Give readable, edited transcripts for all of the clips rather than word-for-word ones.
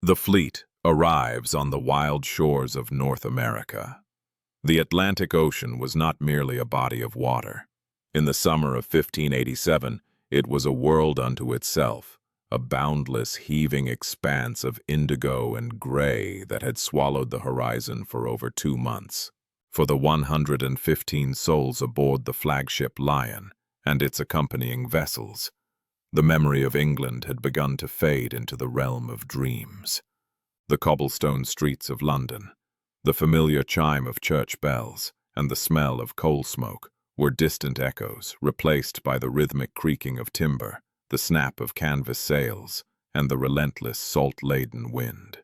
The fleet arrives on the wild shores of North America. The Atlantic Ocean was not merely a body of water. In the summer of 1587, it was a world unto itself, a boundless, heaving expanse of indigo and gray that had swallowed the horizon for over 2 months. For the 115 souls aboard the flagship Lion and its accompanying vessels, the memory of England had begun to fade into the realm of dreams. The cobblestone streets of London, the familiar chime of church bells, and the smell of coal smoke were distant echoes, replaced by the rhythmic creaking of timber, the snap of canvas sails, and the relentless salt-laden wind.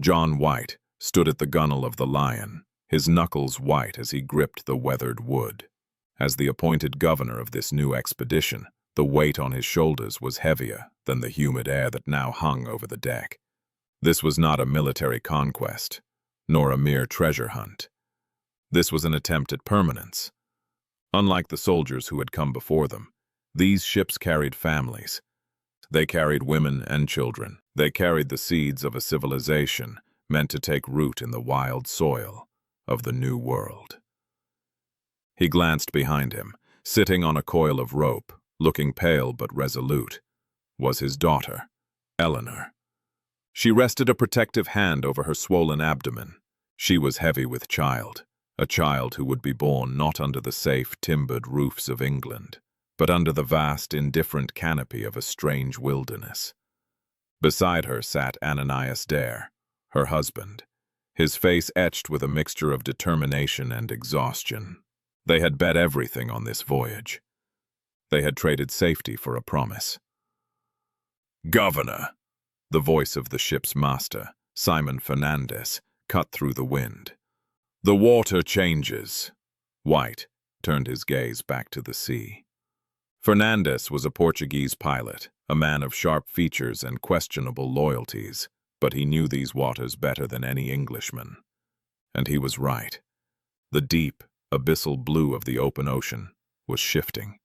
John White stood at the gunwale of the Lion, his knuckles white as he gripped the weathered wood. As the appointed governor of this new expedition, the weight on his shoulders was heavier than the humid air that now hung over the deck. This was not a military conquest, nor a mere treasure hunt. This was an attempt at permanence. Unlike the soldiers who had come before them, these ships carried families. They carried women and children. They carried the seeds of a civilization meant to take root in the wild soil of the New World. He glanced behind him. Sitting on a coil of rope, looking pale but resolute, was his daughter, Eleanor. She rested a protective hand over her swollen abdomen. She was heavy with child, a child who would be born not under the safe, timbered roofs of England, but under the vast, indifferent canopy of a strange wilderness. Beside her sat Ananias Dare, her husband, his face etched with a mixture of determination and exhaustion. They had bet everything on this voyage. They had traded safety for a promise. "Governor," the voice of the ship's master, Simon Fernandez, cut through the wind. "The water changes." White turned his gaze back to the sea. Fernandez was a Portuguese pilot, a man of sharp features and questionable loyalties, but he knew these waters better than any Englishman. And he was right. The deep, abyssal blue of the open ocean was shifting.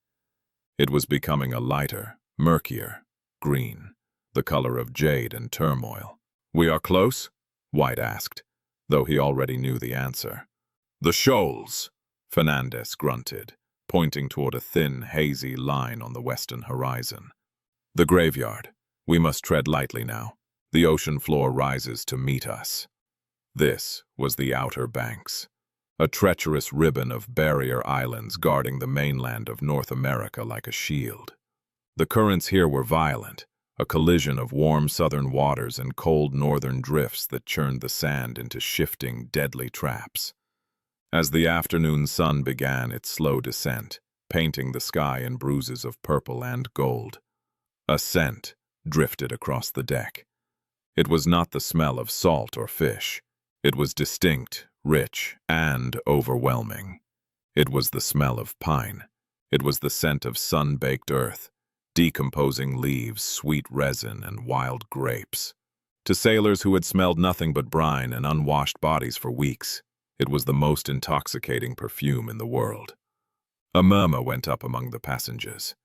It was becoming a lighter, murkier green, the color of jade and turmoil. "We are close?" White asked, though he already knew the answer. "The shoals," Fernandez grunted, pointing toward a thin, hazy line on the western horizon. "The graveyard. We must tread lightly now. The ocean floor rises to meet us." This was the Outer Banks, a treacherous ribbon of barrier islands guarding the mainland of North America like a shield. The currents here were violent, a collision of warm southern waters and cold northern drifts that churned the sand into shifting, deadly traps. As the afternoon sun began its slow descent, painting the sky in bruises of purple and gold, a scent drifted across the deck. It was not the smell of salt or fish. It was distinct, rich, and overwhelming. It was the smell of pine. It was the scent of sun-baked earth, decomposing leaves, sweet resin, and wild grapes. To sailors who had smelled nothing but brine and unwashed bodies for weeks, it was the most intoxicating perfume in the world. A murmur went up among the passengers.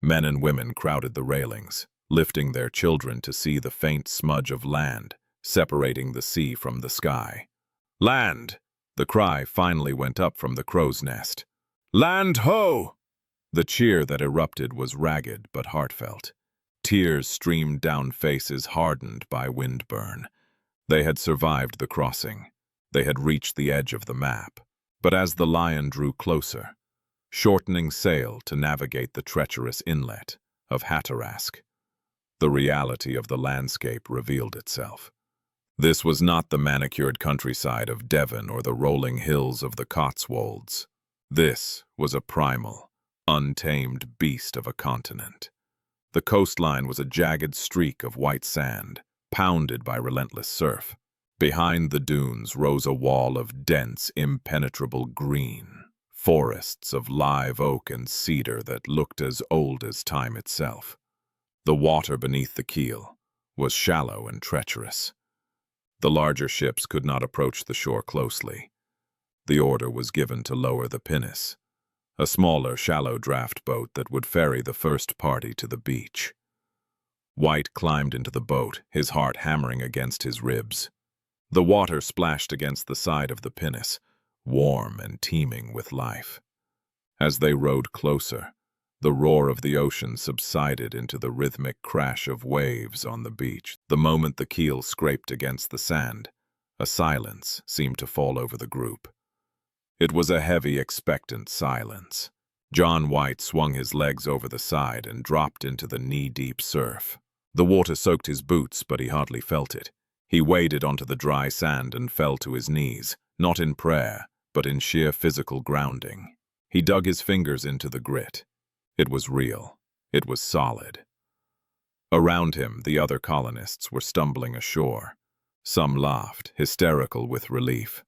Men and women crowded the railings, lifting their children to see the faint smudge of land separating the sea from the sky. "Land!" The cry finally went up from the crow's nest. "Land ho!" The cheer that erupted was ragged but heartfelt. Tears streamed down faces hardened by windburn. They had survived the crossing. They had reached the edge of the map. But as the Lion drew closer, shortening sail to navigate the treacherous inlet of Hatteras, the reality of the landscape revealed itself. This was not the manicured countryside of Devon or the rolling hills of the Cotswolds. This was a primal, untamed beast of a continent. The coastline was a jagged streak of white sand, pounded by relentless surf. Behind the dunes rose a wall of dense, impenetrable green, forests of live oak and cedar that looked as old as time itself. The water beneath the keel was shallow and treacherous. The larger ships could not approach the shore closely. The order was given to lower the pinnace, a smaller, shallow draft boat that would ferry the first party to the beach. White climbed into the boat, his heart hammering against his ribs. The water splashed against the side of the pinnace, warm and teeming with life. As they rowed closer, the roar of the ocean subsided into the rhythmic crash of waves on the beach. The moment the keel scraped against the sand, a silence seemed to fall over the group. It was a heavy, expectant silence. John White swung his legs over the side and dropped into the knee-deep surf. The water soaked his boots, but he hardly felt it. He waded onto the dry sand and fell to his knees, not in prayer, but in sheer physical grounding. He dug his fingers into the grit. It was real. It was solid. Around him, the other colonists were stumbling ashore. Some laughed, hysterical with relief.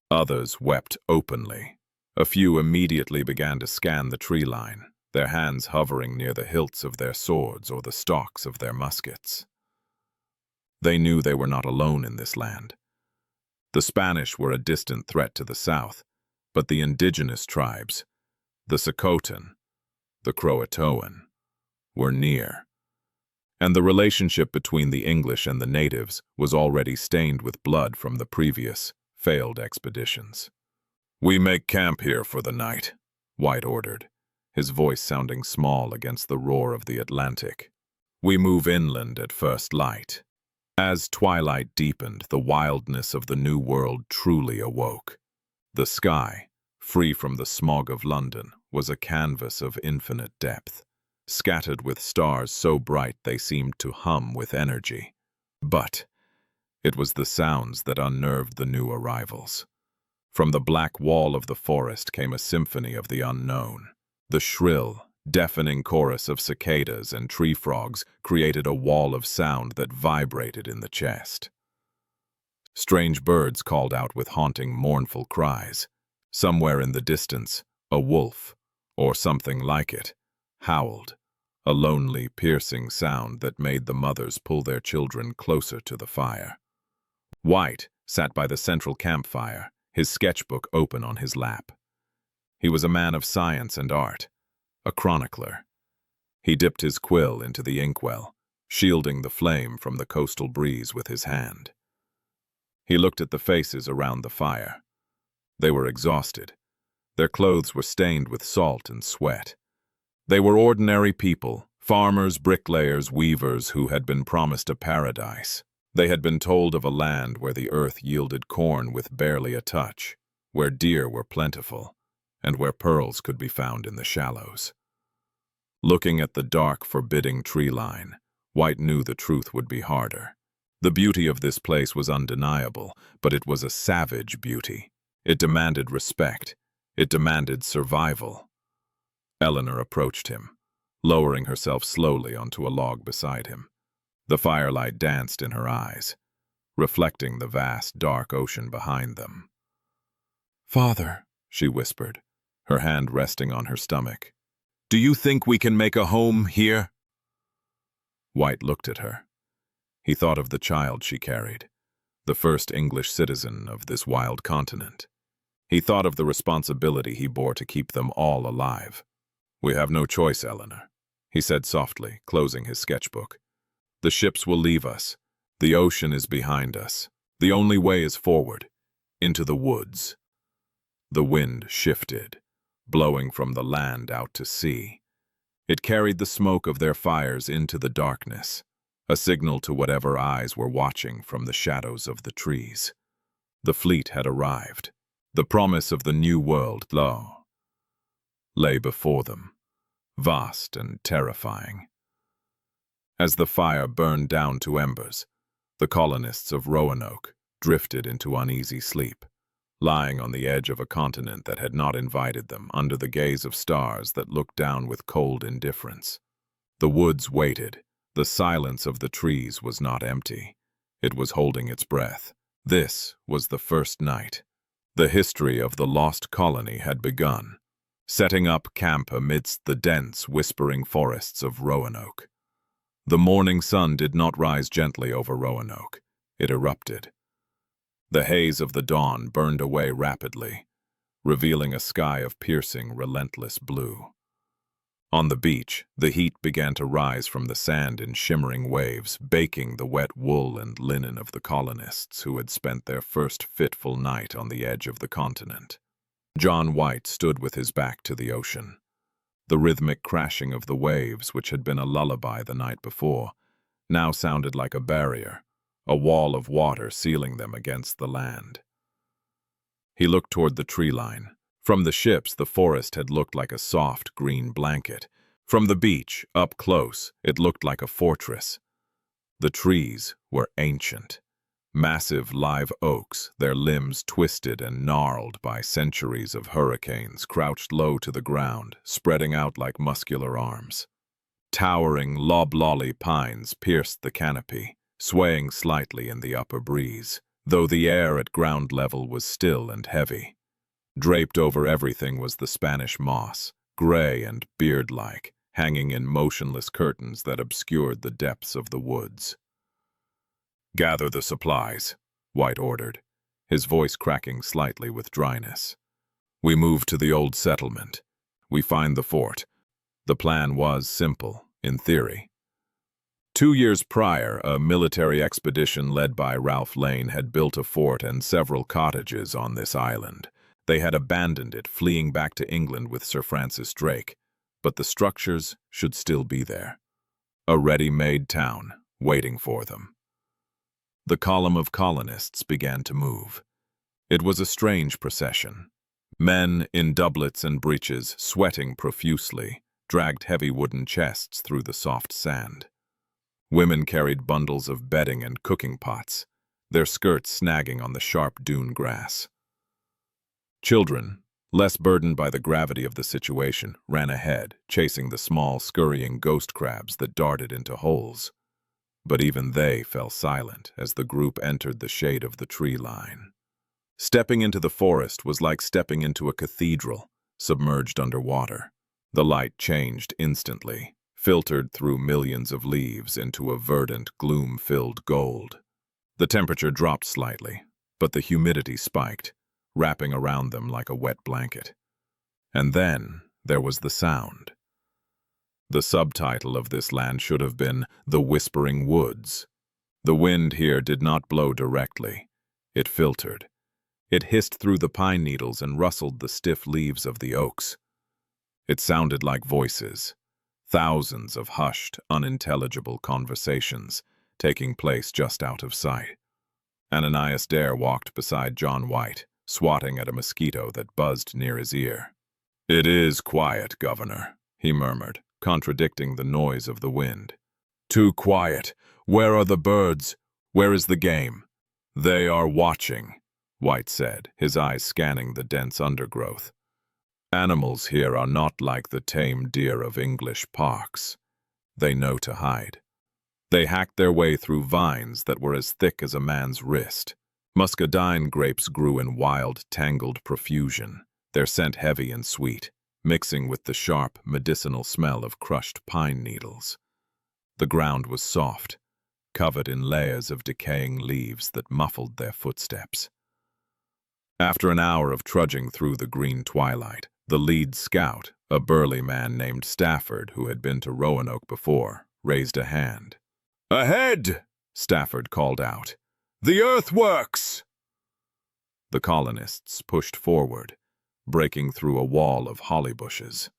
Others wept openly. A few immediately began to scan the tree line, their hands hovering near the hilts of their swords or the stocks of their muskets. They knew they were not alone in this land. The Spanish were a distant threat to the south, but the indigenous tribes, the Socotan, the Croatoan, were near. And the relationship between the English and the natives was already stained with blood from the previous, failed expeditions. "We make camp here for the night," White ordered, his voice sounding small against the roar of the Atlantic. "We move inland at first light." As twilight deepened, the wildness of the New World truly awoke. The sky, free from the smog of London, was a canvas of infinite depth, scattered with stars so bright they seemed to hum with energy. But it was the sounds that unnerved the new arrivals. From the black wall of the forest came a symphony of the unknown. The shrill, deafening chorus of cicadas and tree frogs created a wall of sound that vibrated in the chest. Strange birds called out with haunting, mournful cries. Somewhere in the distance, a wolf, or something like it, howled, a lonely, piercing sound that made the mothers pull their children closer to the fire. White sat by the central campfire, his sketchbook open on his lap. He was a man of science and art, a chronicler. He dipped his quill into the inkwell, shielding the flame from the coastal breeze with his hand. He looked at the faces around the fire. They were exhausted. Their clothes were stained with salt and sweat. They were ordinary people, farmers, bricklayers, weavers who had been promised a paradise. They had been told of a land where the earth yielded corn with barely a touch, where deer were plentiful, and where pearls could be found in the shallows. Looking at the dark, forbidding tree line, White knew the truth would be harder. The beauty of this place was undeniable, but it was a savage beauty. It demanded respect. It demanded survival. Eleanor approached him, lowering herself slowly onto a log beside him. The firelight danced in her eyes, reflecting the vast, dark ocean behind them. "Father," she whispered, her hand resting on her stomach, "do you think we can make a home here?" White looked at her. He thought of the child she carried, the first English citizen of this wild continent. He thought of the responsibility he bore to keep them all alive. "We have no choice, Eleanor," he said softly, closing his sketchbook. "The ships will leave us. The ocean is behind us. The only way is forward, into the woods." The wind shifted, blowing from the land out to sea. It carried the smoke of their fires into the darkness, a signal to whatever eyes were watching from the shadows of the trees. The fleet had arrived. The promise of the new world, lay before them, vast and terrifying. As the fire burned down to embers, the colonists of Roanoke drifted into uneasy sleep, lying on the edge of a continent that had not invited them, under the gaze of stars that looked down with cold indifference. The woods waited. The silence of the trees was not empty. It was holding its breath. This was the first night. The history of the lost colony had begun, setting up camp amidst the dense, whispering forests of Roanoke. The morning sun did not rise gently over Roanoke. It erupted. The haze of the dawn burned away rapidly, revealing a sky of piercing, relentless blue. On the beach, the heat began to rise from the sand in shimmering waves, baking the wet wool and linen of the colonists who had spent their first fitful night on the edge of the continent. John White stood with his back to the ocean. The rhythmic crashing of the waves, which had been a lullaby the night before, now sounded like a barrier, a wall of water sealing them against the land. He looked toward the tree line. From the ships, the forest had looked like a soft green blanket. From the beach, up close, it looked like a fortress. The trees were ancient. Massive live oaks, their limbs twisted and gnarled by centuries of hurricanes, crouched low to the ground, spreading out like muscular arms. Towering loblolly pines pierced the canopy, swaying slightly in the upper breeze, though the air at ground level was still and heavy. Draped over everything was the Spanish moss, gray and beard-like, hanging in motionless curtains that obscured the depths of the woods. "Gather the supplies," White ordered, his voice cracking slightly with dryness. "We move to the old settlement. We find the fort." The plan was simple, in theory. 2 years prior, a military expedition led by Ralph Lane had built a fort and several cottages on this island. They had abandoned it, fleeing back to England with Sir Francis Drake, but the structures should still be there. A ready-made town, waiting for them. The column of colonists began to move. It was a strange procession. Men in doublets and breeches, sweating profusely, dragged heavy wooden chests through the soft sand. Women carried bundles of bedding and cooking pots, their skirts snagging on the sharp dune grass. Children, less burdened by the gravity of the situation, ran ahead, chasing the small, scurrying ghost crabs that darted into holes. But even they fell silent as the group entered the shade of the tree line. Stepping into the forest was like stepping into a cathedral, submerged underwater. The light changed instantly, filtered through millions of leaves into a verdant, gloom-filled gold. The temperature dropped slightly, but the humidity spiked, wrapping around them like a wet blanket. And then there was the sound. The subtitle of this land should have been The Whispering Woods. The wind here did not blow directly. It filtered. It hissed through the pine needles and rustled the stiff leaves of the oaks. It sounded like voices, thousands of hushed, unintelligible conversations taking place just out of sight. Ananias Dare walked beside John White, swatting at a mosquito that buzzed near his ear. "It is quiet, Governor," he murmured, contradicting the noise of the wind. "Too quiet. Where are the birds? Where is the game?" "They are watching," White said, his eyes scanning the dense undergrowth. "Animals here are not like the tame deer of English parks. They know to hide." They hacked their way through vines that were as thick as a man's wrist. Muscadine grapes grew in wild, tangled profusion, their scent heavy and sweet, mixing with the sharp, medicinal smell of crushed pine needles. The ground was soft, covered in layers of decaying leaves that muffled their footsteps. After an hour of trudging through the green twilight, the lead scout, a burly man named Stafford who had been to Roanoke before, raised a hand. "Ahead!" Stafford called out. "The earthworks!" The colonists pushed forward, breaking through a wall of holly bushes,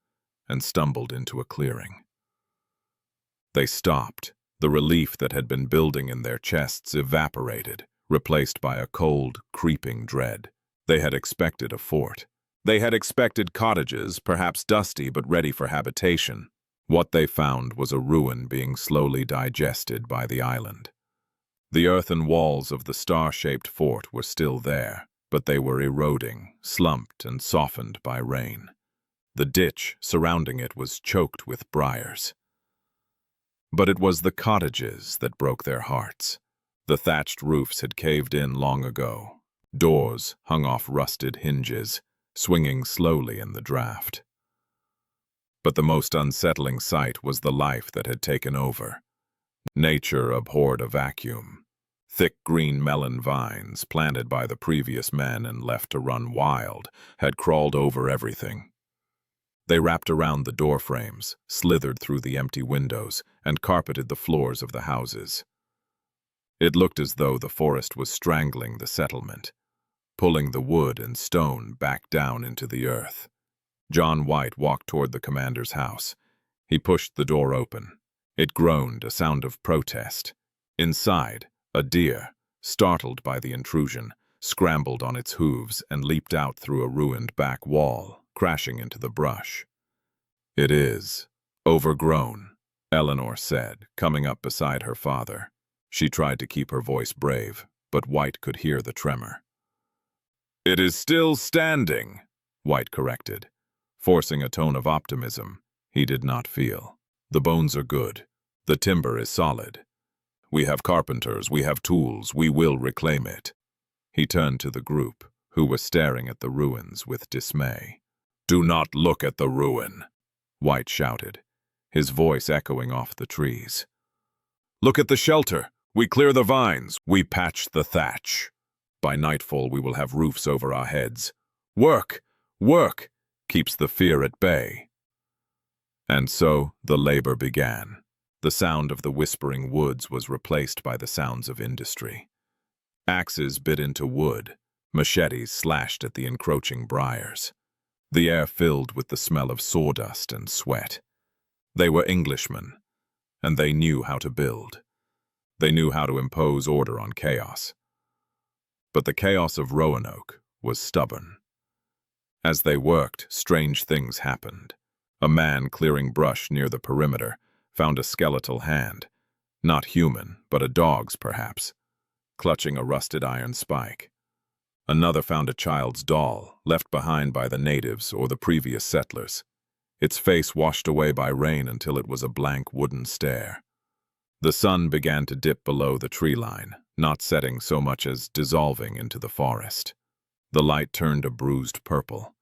and stumbled into a clearing. They stopped. The relief that had been building in their chests evaporated, replaced by a cold, creeping dread. They had expected a fort. They had expected cottages, perhaps dusty but ready for habitation. What they found was a ruin being slowly digested by the island. The earthen walls of the star-shaped fort were still there, but they were eroding, slumped and softened by rain. The ditch surrounding it was choked with briars. But it was the cottages that broke their hearts. The thatched roofs had caved in long ago. Doors hung off rusted hinges, swinging slowly in the draft. But the most unsettling sight was the life that had taken over. Nature abhorred a vacuum. Thick green melon vines, planted by the previous men and left to run wild, had crawled over everything. They wrapped around the door frames, slithered through the empty windows, and carpeted the floors of the houses. It looked as though the forest was strangling the settlement, pulling the wood and stone back down into the earth. John White walked toward the commander's house. He pushed the door open. It groaned, a sound of protest. Inside, a deer, startled by the intrusion, scrambled on its hooves and leaped out through a ruined back wall, crashing into the brush. "It is overgrown," Eleanor said, coming up beside her father. She tried to keep her voice brave, but White could hear the tremor. "It is still standing," White corrected, forcing a tone of optimism he did not feel. "The bones are good. The timber is solid. We have carpenters, we have tools, we will reclaim it." He turned to the group, who were staring at the ruins with dismay. "Do not look at the ruin," White shouted, his voice echoing off the trees. "Look at the shelter. We clear the vines. We patch the thatch. By nightfall we will have roofs over our heads. Work, work, keeps the fear at bay." And so the labor began. The sound of the whispering woods was replaced by the sounds of industry. Axes bit into wood, machetes slashed at the encroaching briars. The air filled with the smell of sawdust and sweat. They were Englishmen, and they knew how to build. They knew how to impose order on chaos. But the chaos of Roanoke was stubborn. As they worked, strange things happened. A man clearing brush near the perimeter found a skeletal hand, not human, but a dog's perhaps, clutching a rusted iron spike. Another found a child's doll, left behind by the natives or the previous settlers, its face washed away by rain until it was a blank wooden stare. The sun began to dip below the tree line, not setting so much as dissolving into the forest. The light turned a bruised purple,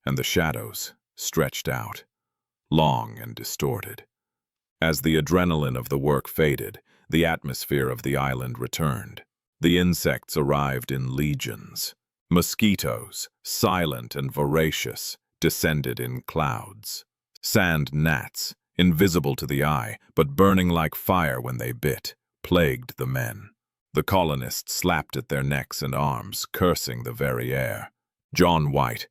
and the shadows stretched out, long and distorted. As the adrenaline of the work faded, the atmosphere of the island returned. The insects arrived in legions. Mosquitoes, silent and voracious, descended in clouds. Sand gnats, invisible to the eye, but burning like fire when they bit, plagued the men. The colonists slapped at their necks and arms, cursing the very air. John White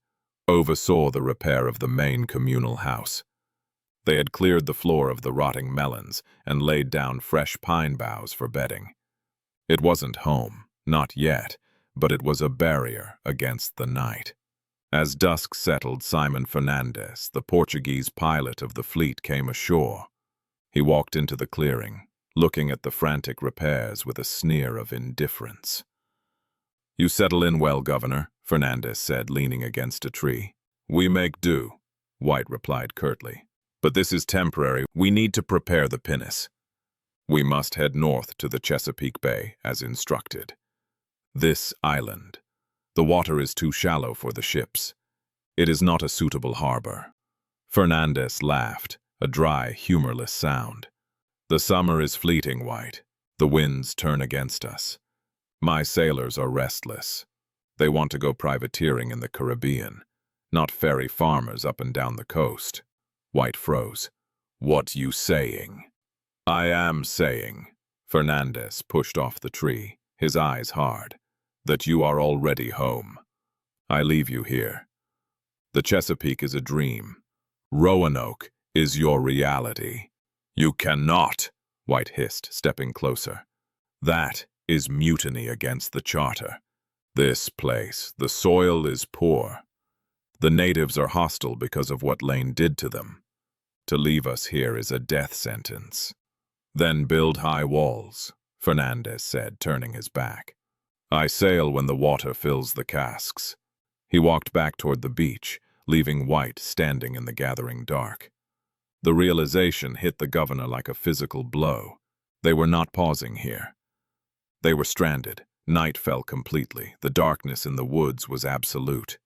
oversaw the repair of the main communal house. They had cleared the floor of the rotting melons and laid down fresh pine boughs for bedding. It wasn't home, not yet, but it was a barrier against the night. As dusk settled, Simon Fernandez, the Portuguese pilot of the fleet, came ashore. He walked into the clearing, looking at the frantic repairs with a sneer of indifference. "You settle in well, Governor," Fernandez said, leaning against a tree. "We make do," White replied curtly. "But this is temporary. We need to prepare the pinnace. We must head north to the Chesapeake Bay, as instructed. This island. The water is too shallow for the ships. It is not a suitable harbor." Fernandez laughed, a dry, humorless sound. "The summer is fleeting, White. The winds turn against us. My sailors are restless. They want to go privateering in the Caribbean, not ferry farmers up and down the coast." White froze. "What you saying?" "I am saying," Fernandez pushed off the tree, his eyes hard, "that you are already home. I leave you here. The Chesapeake is a dream. Roanoke is your reality." "You cannot," White hissed, stepping closer. "That is mutiny against the charter. This place, the soil is poor. The natives are hostile because of what Lane did to them. To leave us here is a death sentence." "Then build high walls," Fernandez said, turning his back. "I sail when the water fills the casks." He walked back toward the beach, leaving White standing in the gathering dark. The realization hit the governor like a physical blow. They were not pausing here. They were stranded. Night fell completely. The darkness in the woods was absolute.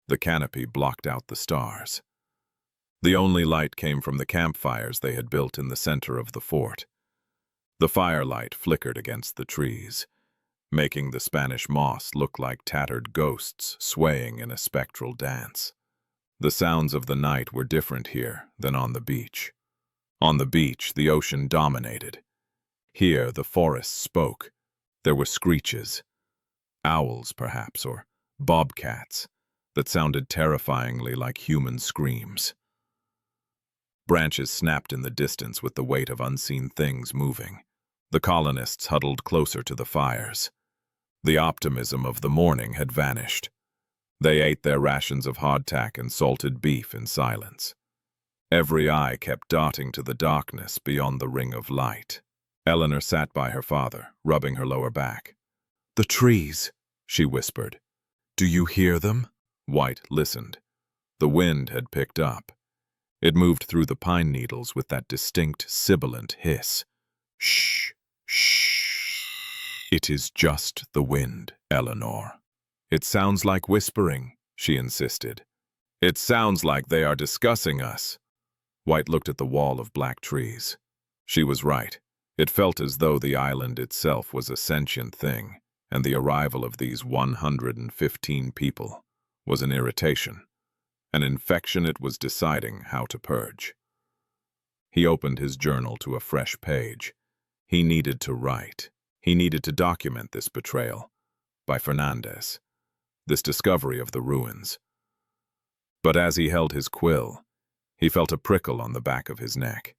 The canopy blocked out the stars. The only light came from the campfires they had built in the center of the fort. The firelight flickered against the trees, making the Spanish moss look like tattered ghosts swaying in a spectral dance. The sounds of the night were different here than on the beach. On the beach, the ocean dominated. Here, the forest spoke. There were screeches. Owls, perhaps, or bobcats, that sounded terrifyingly like human screams. Branches snapped in the distance with the weight of unseen things moving. The colonists huddled closer to the fires. The optimism of the morning had vanished. They ate their rations of hardtack and salted beef in silence. Every eye kept darting to the darkness beyond the ring of light. Eleanor sat by her father, rubbing her lower back. "The trees," she whispered. "Do you hear them?" White listened. The wind had picked up. It moved through the pine needles with that distinct, sibilant hiss. "Shh, shh. It is just the wind, Eleanor." "It sounds like whispering," she insisted. "It sounds like they are discussing us." White looked at the wall of black trees. She was right. It felt as though the island itself was a sentient thing, and the arrival of these 115 people was an irritation, an infection it was deciding how to purge. He opened his journal to a fresh page. He needed to write. He needed to document this betrayal by Fernandez, this discovery of the ruins. But as he held his quill, he felt a prickle on the back of his neck.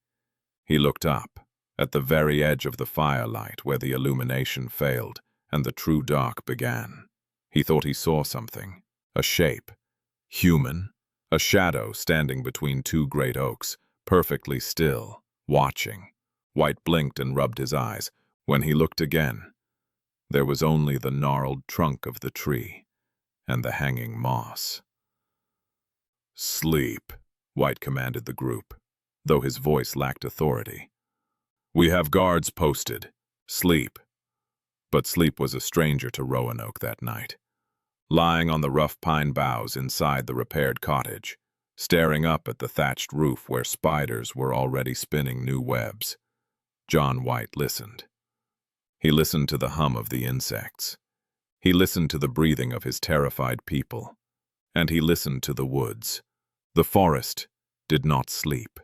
He looked up, at the very edge of the firelight where the illumination failed and the true dark began. He thought he saw something, a shape, human, a shadow standing between two great oaks, perfectly still, watching. White blinked and rubbed his eyes. When he looked again, there was only the gnarled trunk of the tree and the hanging moss. "Sleep," White commanded the group, though his voice lacked authority. "We have guards posted. Sleep." But sleep was a stranger to Roanoke that night. Lying on the rough pine boughs inside the repaired cottage, staring up at the thatched roof where spiders were already spinning new webs, John White listened. He listened to the hum of the insects. He listened to the breathing of his terrified people. And he listened to the woods. The forest did not sleep.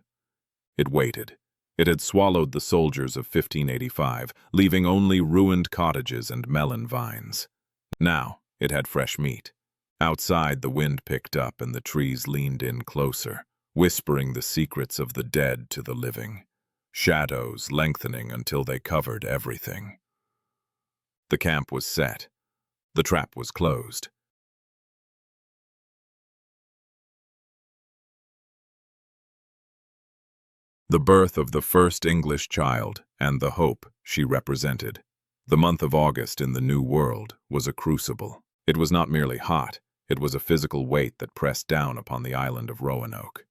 It waited. It had swallowed the soldiers of 1585, leaving only ruined cottages and melon vines. Now it had fresh meat. Outside, the wind picked up and the trees leaned in closer, whispering the secrets of the dead to the living, shadows lengthening until they covered everything. The camp was set. The trap was closed. The birth of the first English child and the hope she represented. The month of August in the New World was a crucible. It was not merely hot, it was a physical weight that pressed down upon the island of Roanoke.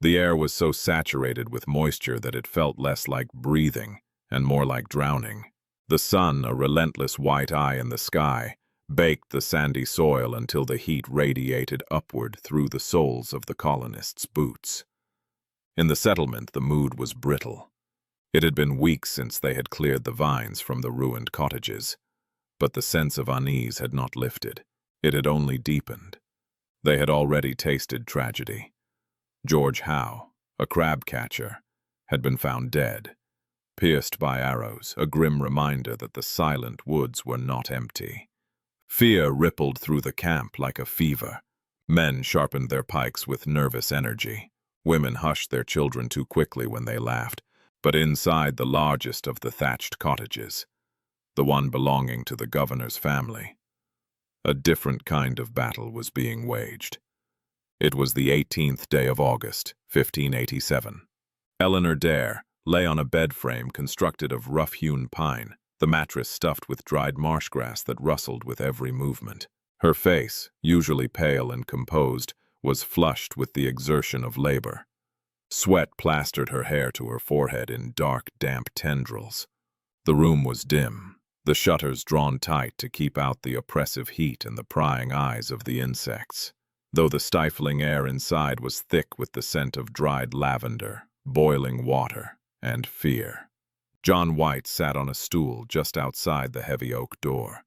The air was so saturated with moisture that it felt less like breathing and more like drowning. The sun, a relentless white eye in the sky, baked the sandy soil until the heat radiated upward through the soles of the colonists' boots. In the settlement, the mood was brittle. It had been weeks since they had cleared the vines from the ruined cottages, but the sense of unease had not lifted. It had only deepened. They had already tasted tragedy. George Howe, a crab catcher, had been found dead, pierced by arrows, a grim reminder that the silent woods were not empty. Fear rippled through the camp like a fever. Men sharpened their pikes with nervous energy. Women hushed their children too quickly when they laughed, but inside the largest of the thatched cottages, the one belonging to the governor's family, a different kind of battle was being waged. It was the 18th day of August, 1587. Eleanor Dare lay on a bed frame constructed of rough-hewn pine, the mattress stuffed with dried marsh grass that rustled with every movement. Her face, usually pale and composed, was flushed with the exertion of labor. Sweat plastered her hair to her forehead in dark, damp tendrils. The room was dim, the shutters drawn tight to keep out the oppressive heat and the prying eyes of the insects, though the stifling air inside was thick with the scent of dried lavender, boiling water, and fear. John White sat on a stool just outside the heavy oak door.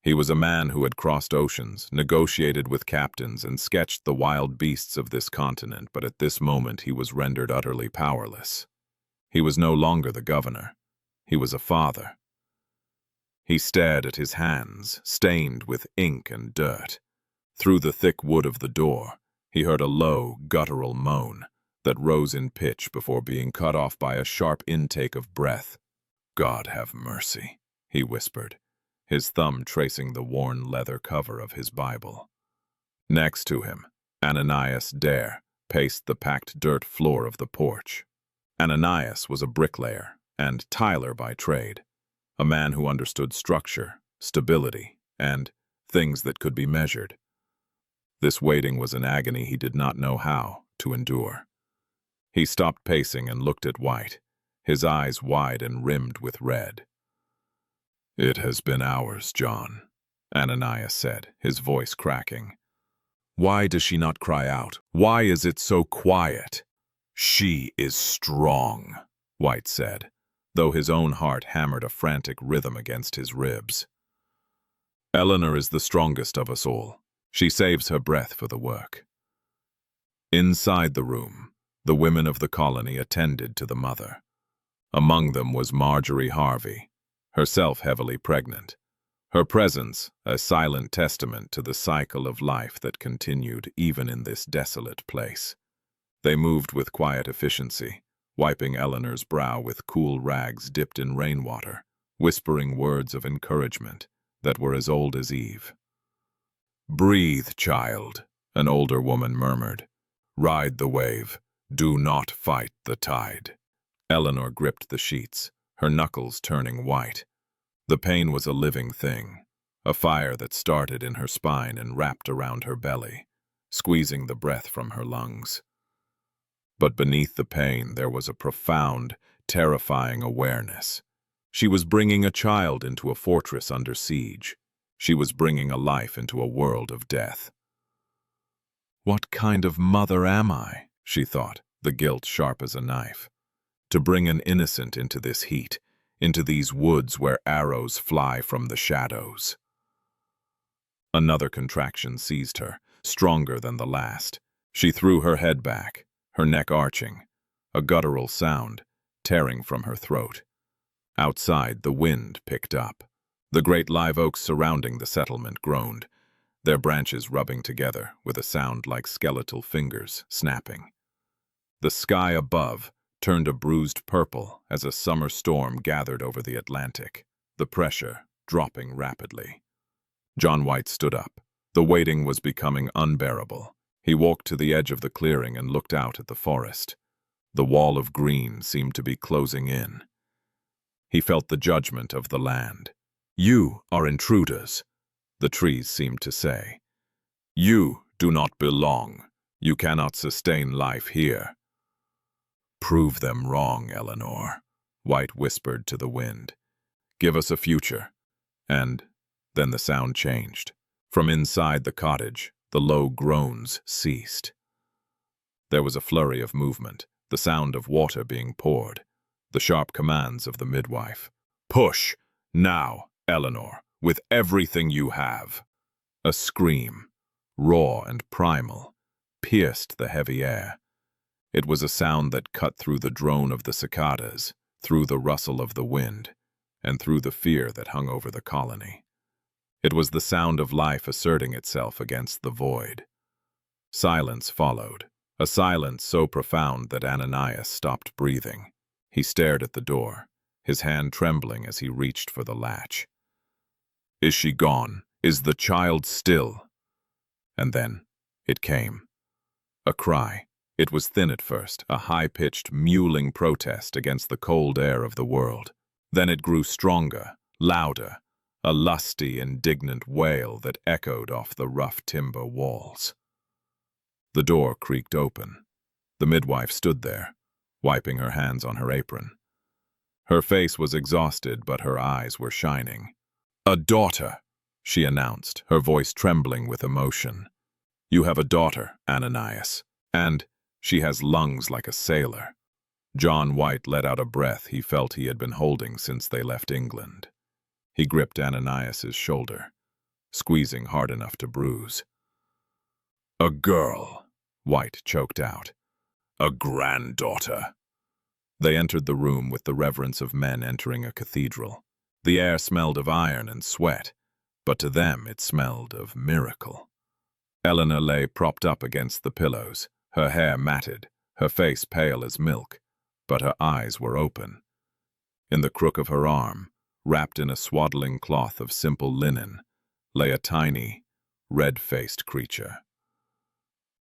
He was a man who had crossed oceans, negotiated with captains, and sketched the wild beasts of this continent, but at this moment he was rendered utterly powerless. He was no longer the governor. He was a father. He stared at his hands, stained with ink and dirt. Through the thick wood of the door, he heard a low, guttural moan that rose in pitch before being cut off by a sharp intake of breath. "God have mercy," he whispered, his thumb tracing the worn leather cover of his Bible. Next to him, Ananias Dare paced the packed dirt floor of the porch. Ananias was a bricklayer and tiler by trade, a man who understood structure, stability, and things that could be measured. This waiting was an agony he did not know how to endure. He stopped pacing and looked at White, his eyes wide and rimmed with red. "It has been hours, John," Ananias said, his voice cracking. "Why does she not cry out? Why is it so quiet?" "She is strong," White said, though his own heart hammered a frantic rhythm against his ribs. "Eleanor is the strongest of us all. She saves her breath for the work." Inside the room, the women of the colony attended to the mother. Among them was Marjorie Harvey, herself heavily pregnant, her presence a silent testament to the cycle of life that continued even in this desolate place. They moved with quiet efficiency, wiping Eleanor's brow with cool rags dipped in rainwater, whispering words of encouragement that were as old as Eve. "Breathe, child," an older woman murmured. "Ride the wave. Do not fight the tide." Eleanor gripped the sheets, her knuckles turning white. The pain was a living thing, a fire that started in her spine and wrapped around her belly, squeezing the breath from her lungs. But beneath the pain there was a profound, terrifying awareness. She was bringing a child into a fortress under siege. She was bringing a life into a world of death. "What kind of mother am I?" she thought, the guilt sharp as a knife. "To bring an innocent into this heat, into these woods where arrows fly from the shadows." Another contraction seized her, stronger than the last. She threw her head back, her neck arching, a guttural sound tearing from her throat. Outside, the wind picked up. The great live oaks surrounding the settlement groaned, their branches rubbing together with a sound like skeletal fingers snapping. The sky above turned a bruised purple as a summer storm gathered over the Atlantic, the pressure dropping rapidly. John White stood up. The waiting was becoming unbearable. He walked to the edge of the clearing and looked out at the forest. The wall of green seemed to be closing in. He felt the judgment of the land. "You are intruders," the trees seemed to say. "You do not belong. You cannot sustain life here." "Prove them wrong, Eleanor," White whispered to the wind. "Give us a future." And then the sound changed. From inside the cottage, the low groans ceased. There was a flurry of movement, the sound of water being poured, the sharp commands of the midwife. "Push! Now, Eleanor, with everything you have." A scream, raw and primal, pierced the heavy air. It was a sound that cut through the drone of the cicadas, through the rustle of the wind, and through the fear that hung over the colony. It was the sound of life asserting itself against the void. Silence followed, a silence so profound that Ananias stopped breathing. He stared at the door, his hand trembling as he reached for the latch. "Is she gone? Is the child still?" And then it came. A cry. It was thin at first, a high-pitched, mewling protest against the cold air of the world. Then it grew stronger, louder, a lusty, indignant wail that echoed off the rough timber walls. The door creaked open. The midwife stood there, wiping her hands on her apron. Her face was exhausted, but her eyes were shining. "A daughter," she announced, her voice trembling with emotion. "You have a daughter, Ananias, and she has lungs like a sailor." John White let out a breath he felt he had been holding since they left England. He gripped Ananias's shoulder. squeezing hard enough to bruise. "A girl," White choked out. "A granddaughter." They entered the room with the reverence of men entering a cathedral. The air smelled of iron and sweat, but to them it smelled of miracle. Eleanor lay propped up against the pillows, her hair matted, her face pale as milk, but her eyes were open. In the crook of her arm, wrapped in a swaddling cloth of simple linen, lay a tiny, red-faced creature.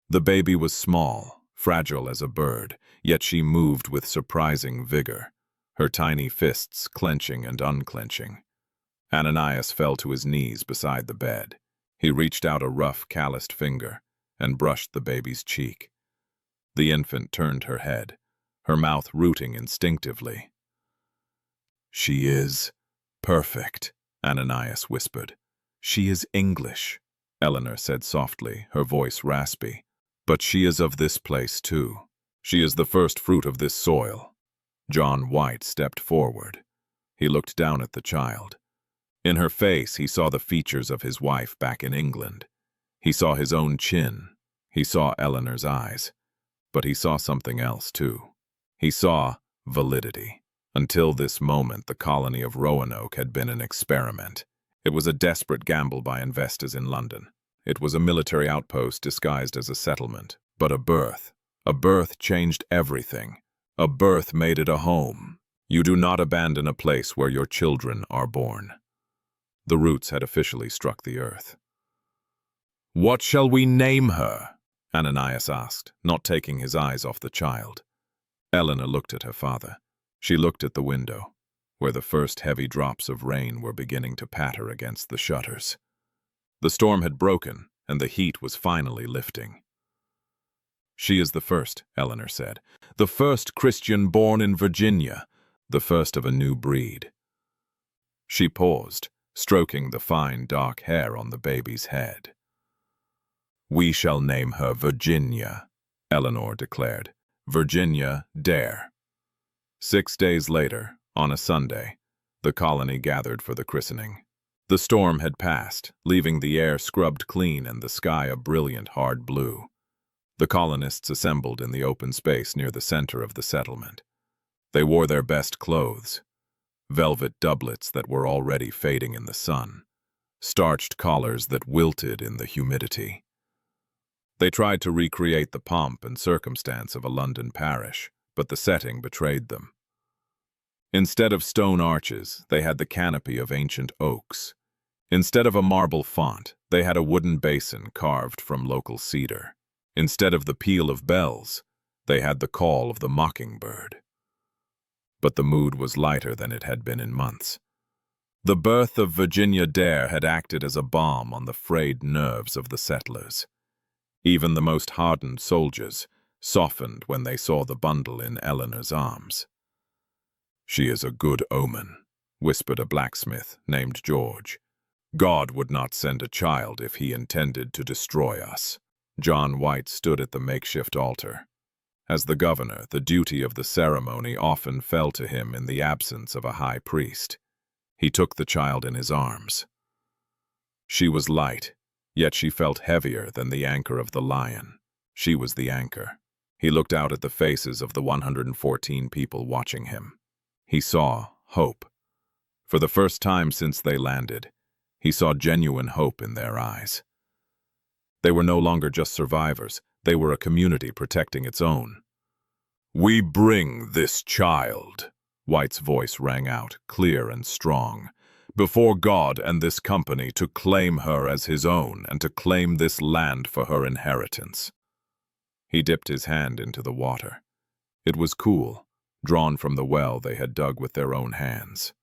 The baby was small, fragile as a bird, yet she moved with surprising vigor, her tiny fists clenching and unclenching. Ananias fell to his knees beside the bed. He reached out a rough, calloused finger and brushed the baby's cheek. The infant turned her head, her mouth rooting instinctively. "She is perfect," Ananias whispered. "She is English," Eleanor said softly, her voice raspy. "But she is of this place, too. She is the first fruit of this soil." John White stepped forward. He looked down at the child. In her face, he saw the features of his wife back in England. He saw his own chin. He saw Eleanor's eyes. But he saw something else, too. He saw validity. Until this moment, the colony of Roanoke had been an experiment. It was a desperate gamble by investors in London. It was a military outpost disguised as a settlement. But a birth changed everything. A birth made it a home. You do not abandon a place where your children are born. The roots had officially struck the earth. "What shall we name her?" Ananias asked, not taking his eyes off the child. Eleanor looked at her father. She looked at the window, where the first heavy drops of rain were beginning to patter against the shutters. The storm had broken, and the heat was finally lifting. "She is the first," Eleanor said. "The first Christian born in Virginia, the first of a new breed." She paused, stroking the fine, dark hair on the baby's head. "We shall name her Virginia," Eleanor declared. "Virginia Dare." 6 days later, on a Sunday, the colony gathered for the christening. The storm had passed, leaving the air scrubbed clean and the sky a brilliant, hard blue. The colonists assembled in the open space near the center of the settlement. They wore their best clothes, velvet doublets that were already fading in the sun, starched collars that wilted in the humidity. They tried to recreate the pomp and circumstance of a London parish, but the setting betrayed them. Instead of stone arches, they had the canopy of ancient oaks. Instead of a marble font, they had a wooden basin carved from local cedar. Instead of the peal of bells, they had the call of the mockingbird. But the mood was lighter than it had been in months. The birth of Virginia Dare had acted as a balm on the frayed nerves of the settlers. Even the most hardened soldiers softened when they saw the bundle in Eleanor's arms. "She is a good omen," whispered a blacksmith named George. "God would not send a child if he intended to destroy us." John White stood at the makeshift altar. As the governor, the duty of the ceremony often fell to him in the absence of a high priest. He took the child in his arms. She was light, yet she felt heavier than the anchor of the lion. She was the anchor. He looked out at the faces of the 114 people watching him. He saw hope. For the first time since they landed, he saw genuine hope in their eyes. They were no longer just survivors. They were a community protecting its own. "We bring this child," White's voice rang out, clear and strong, "before God and this company to claim her as his own and to claim this land for her inheritance." He dipped his hand into the water. It was cool, drawn from the well they had dug with their own hands.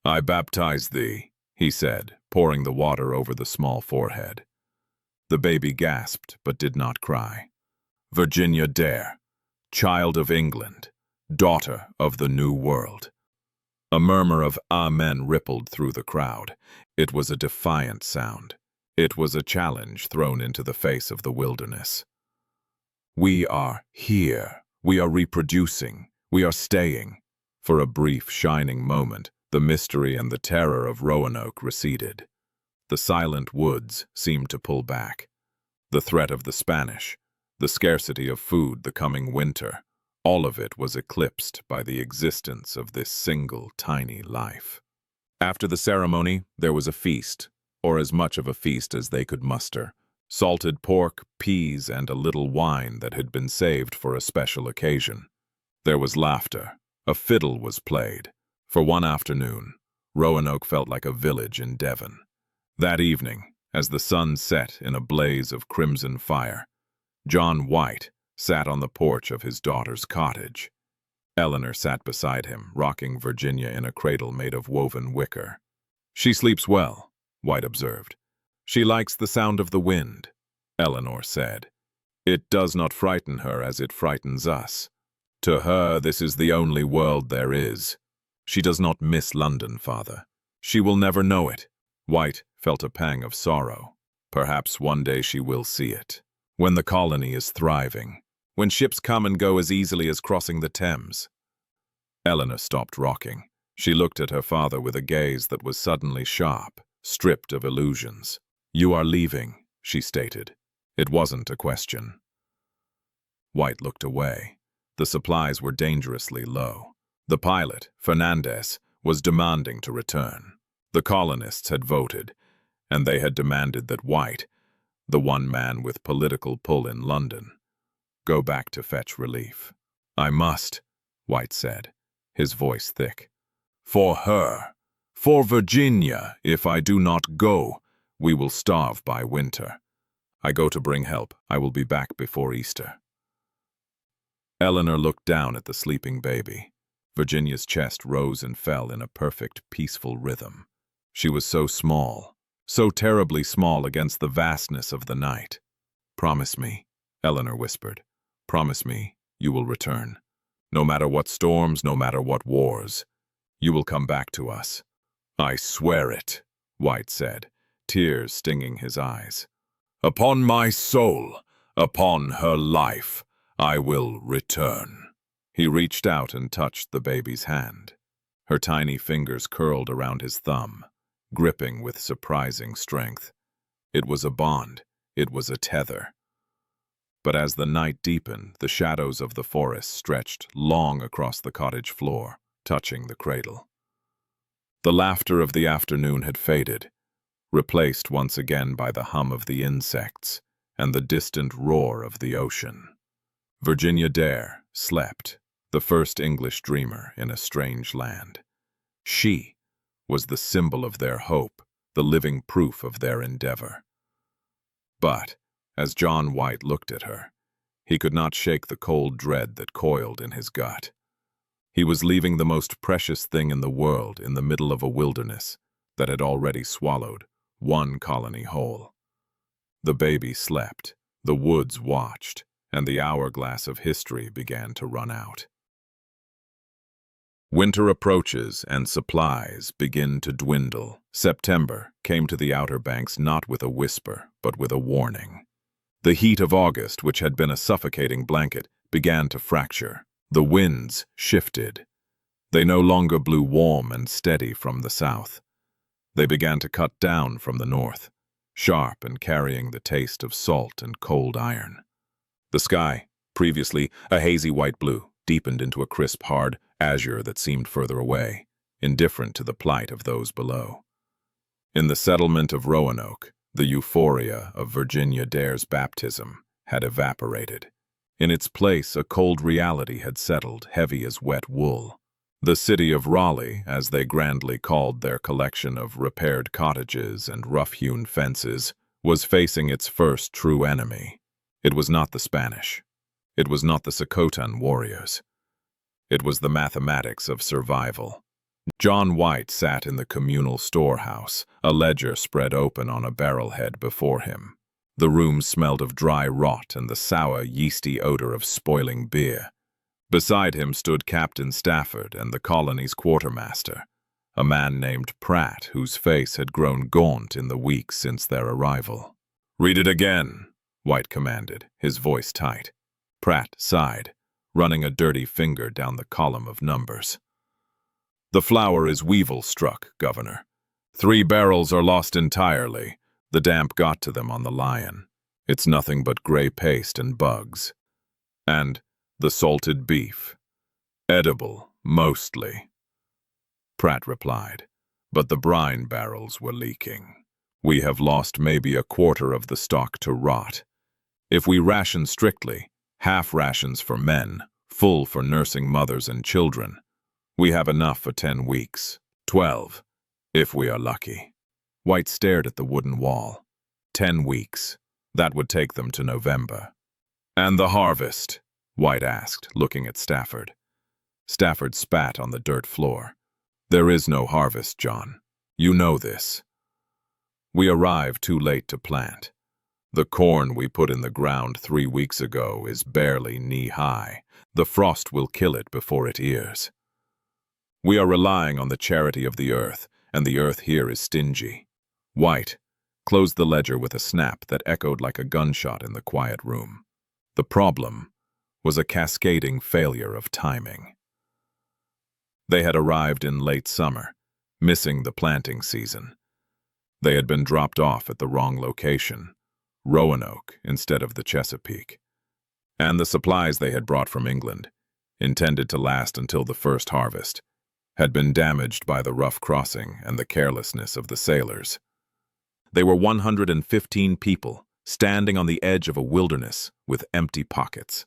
"I baptize thee," he said, pouring the water over the small forehead. The baby gasped but did not cry. "Virginia Dare, child of England, daughter of the New World." A murmur of amen rippled through the crowd. It was a defiant sound. It was a challenge thrown into the face of the wilderness. "We are here. We are reproducing. We are staying." For a brief, shining moment, the mystery and the terror of Roanoke receded. The silent woods seemed to pull back. The threat of the Spanish, the scarcity of food the coming winter, all of it was eclipsed by the existence of this single tiny life. After the ceremony, there was a feast, or as much of a feast as they could muster. Salted pork, peas, and a little wine that had been saved for a special occasion. There was laughter. A fiddle was played. For one afternoon, Roanoke felt like a village in Devon. That evening, as the sun set in a blaze of crimson fire, John White sat on the porch of his daughter's cottage. Eleanor sat beside him, rocking Virginia in a cradle made of woven wicker. "She sleeps well," White observed. "She likes the sound of the wind," Eleanor said. "It does not frighten her as it frightens us. To her, this is the only world there is. She does not miss London, father. She will never know it." White felt a pang of sorrow. Perhaps one day she will see it. When the colony is thriving. When ships come and go as easily as crossing the Thames. Eleanor stopped rocking. She looked at her father with a gaze that was suddenly sharp, stripped of illusions. "You are leaving," she stated. It wasn't a question. White looked away. The supplies were dangerously low. The pilot, Fernandez, was demanding to return. The colonists had voted, and they had demanded that White, the one man with political pull in London, go back to fetch relief. "I must," White said, his voice thick. "For her, for Virginia, if I do not go, we will starve by winter. I go to bring help. I will be back before Easter." Eleanor looked down at the sleeping baby. Virginia's chest rose and fell in a perfect, peaceful rhythm. She was so small, so terribly small against the vastness of the night. "Promise me," Eleanor whispered. "Promise me you will return. No matter what storms, no matter what wars, you will come back to us." "I swear it," White said, tears stinging his eyes. "Upon my soul, upon her life, I will return." He reached out and touched the baby's hand. Her tiny fingers curled around his thumb, gripping with surprising strength. It was a bond. It was a tether. But as the night deepened, the shadows of the forest stretched long across the cottage floor, touching the cradle. The laughter of the afternoon had faded, replaced once again by the hum of the insects and the distant roar of the ocean. Virginia Dare slept, the first English dreamer in a strange land. She was the symbol of their hope, the living proof of their endeavor. But, as John White looked at her, he could not shake the cold dread that coiled in his gut. He was leaving the most precious thing in the world in the middle of a wilderness that had already swallowed one colony whole. The baby slept, the woods watched, and the hourglass of history began to run out. Winter approaches and supplies begin to dwindle. September came to the Outer Banks not with a whisper, but with a warning. The heat of August, which had been a suffocating blanket, began to fracture. The winds shifted. They no longer blew warm and steady from the south. They began to cut down from the north, sharp and carrying the taste of salt and cold iron. The sky, previously a hazy white blue, deepened into a crisp, hard azure that seemed further away, indifferent to the plight of those below. In the settlement of Roanoke, the euphoria of Virginia Dare's baptism had evaporated. In its place, a cold reality had settled, heavy as wet wool. The city of Raleigh, as they grandly called their collection of repaired cottages and rough-hewn fences, was facing its first true enemy. It was not the Spanish. It was not the Socotan warriors. It was the mathematics of survival. John White sat in the communal storehouse, a ledger spread open on a barrelhead before him. The room smelled of dry rot and the sour, yeasty odor of spoiling beer. Beside him stood Captain Stafford and the colony's quartermaster, a man named Pratt, whose face had grown gaunt in the weeks since their arrival. "Read it again," White commanded, his voice tight. Pratt sighed, running a dirty finger down the column of numbers. "The flower is weevil-struck, Governor. 3 barrels are lost entirely. The damp got to them on the Lion. It's nothing but gray paste and bugs. And the salted beef. Edible, mostly. Pratt replied, but the brine barrels were leaking. We have lost maybe a quarter of the stock to rot. If we ration strictly, half rations for men, full for nursing mothers and children, we have enough for 10 weeks, 12, if we are lucky. White stared at the wooden wall. 10 weeks. That would take them to November. And the harvest? White asked, looking at Stafford. Stafford spat on the dirt floor. There is no harvest, John. You know this. We arrived too late to plant. The corn we put in the ground 3 weeks ago is barely knee-high. The frost will kill it before it ears. We are relying on the charity of the earth, and the earth here is stingy. White closed the ledger with a snap that echoed like a gunshot in the quiet room. The problem was a cascading failure of timing. They had arrived in late summer, missing the planting season. They had been dropped off at the wrong location, Roanoke instead of the Chesapeake. And the supplies they had brought from England, intended to last until the first harvest, had been damaged by the rough crossing and the carelessness of the sailors. They were 115 people, standing on the edge of a wilderness with empty pockets.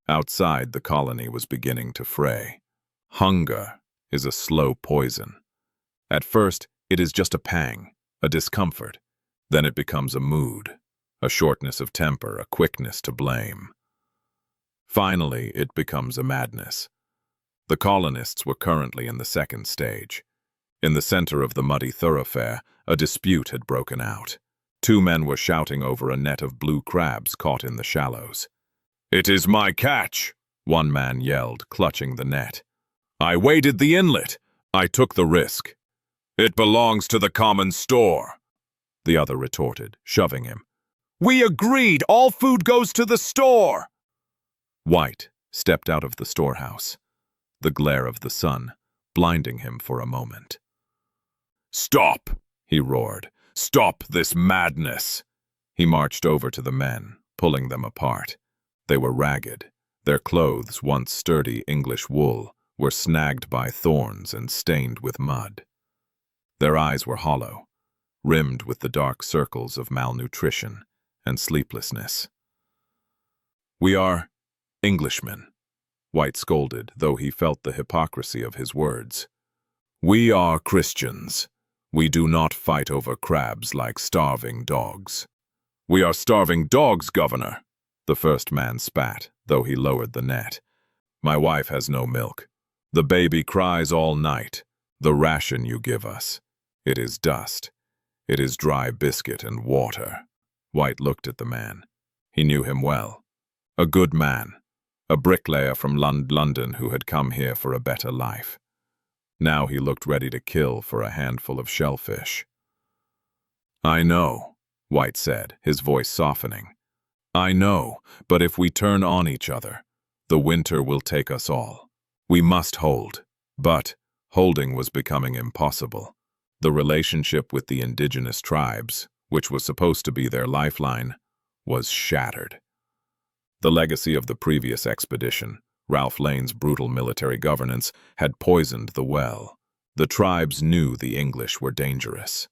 Outside, the colony was beginning to fray. Hunger is a slow poison. At first, it is just a pang, a discomfort. Then it becomes a mood, a shortness of temper, a quickness to blame. Finally, it becomes a madness. The colonists were currently in the second stage. In the center of the muddy thoroughfare, a dispute had broken out. 2 men were shouting over a net of blue crabs caught in the shallows. "It is my catch," one man yelled, clutching the net. "I waded the inlet. I took the risk." "It belongs to the common store," the other retorted, shoving him. "We agreed all food goes to the store." White stepped out of the storehouse, the glare of the sun blinding him for a moment. "Stop!" he roared. "Stop this madness!" He marched over to the men, pulling them apart. They were ragged. Their clothes, once sturdy English wool, were snagged by thorns and stained with mud. Their eyes were hollow, rimmed with the dark circles of malnutrition and sleeplessness. "We are Englishmen," White scolded, though he felt the hypocrisy of his words. "We are Christians. We do not fight over crabs like starving dogs." "We are starving dogs, Governor," the first man spat, though he lowered the net. "My wife has no milk. The baby cries all night. The ration you give us, it is dust. It is dry biscuit and water." White looked at the man. He knew him well. A good man, a bricklayer from London who had come here for a better life. Now he looked ready to kill for a handful of shellfish. "I know," White said, his voice softening. "I know, but if we turn on each other, the winter will take us all. We must hold." But holding was becoming impossible. The relationship with the indigenous tribes, which was supposed to be their lifeline, was shattered. The legacy of the previous expedition, Ralph Lane's brutal military governance, had poisoned the well. The tribes knew the English were dangerous.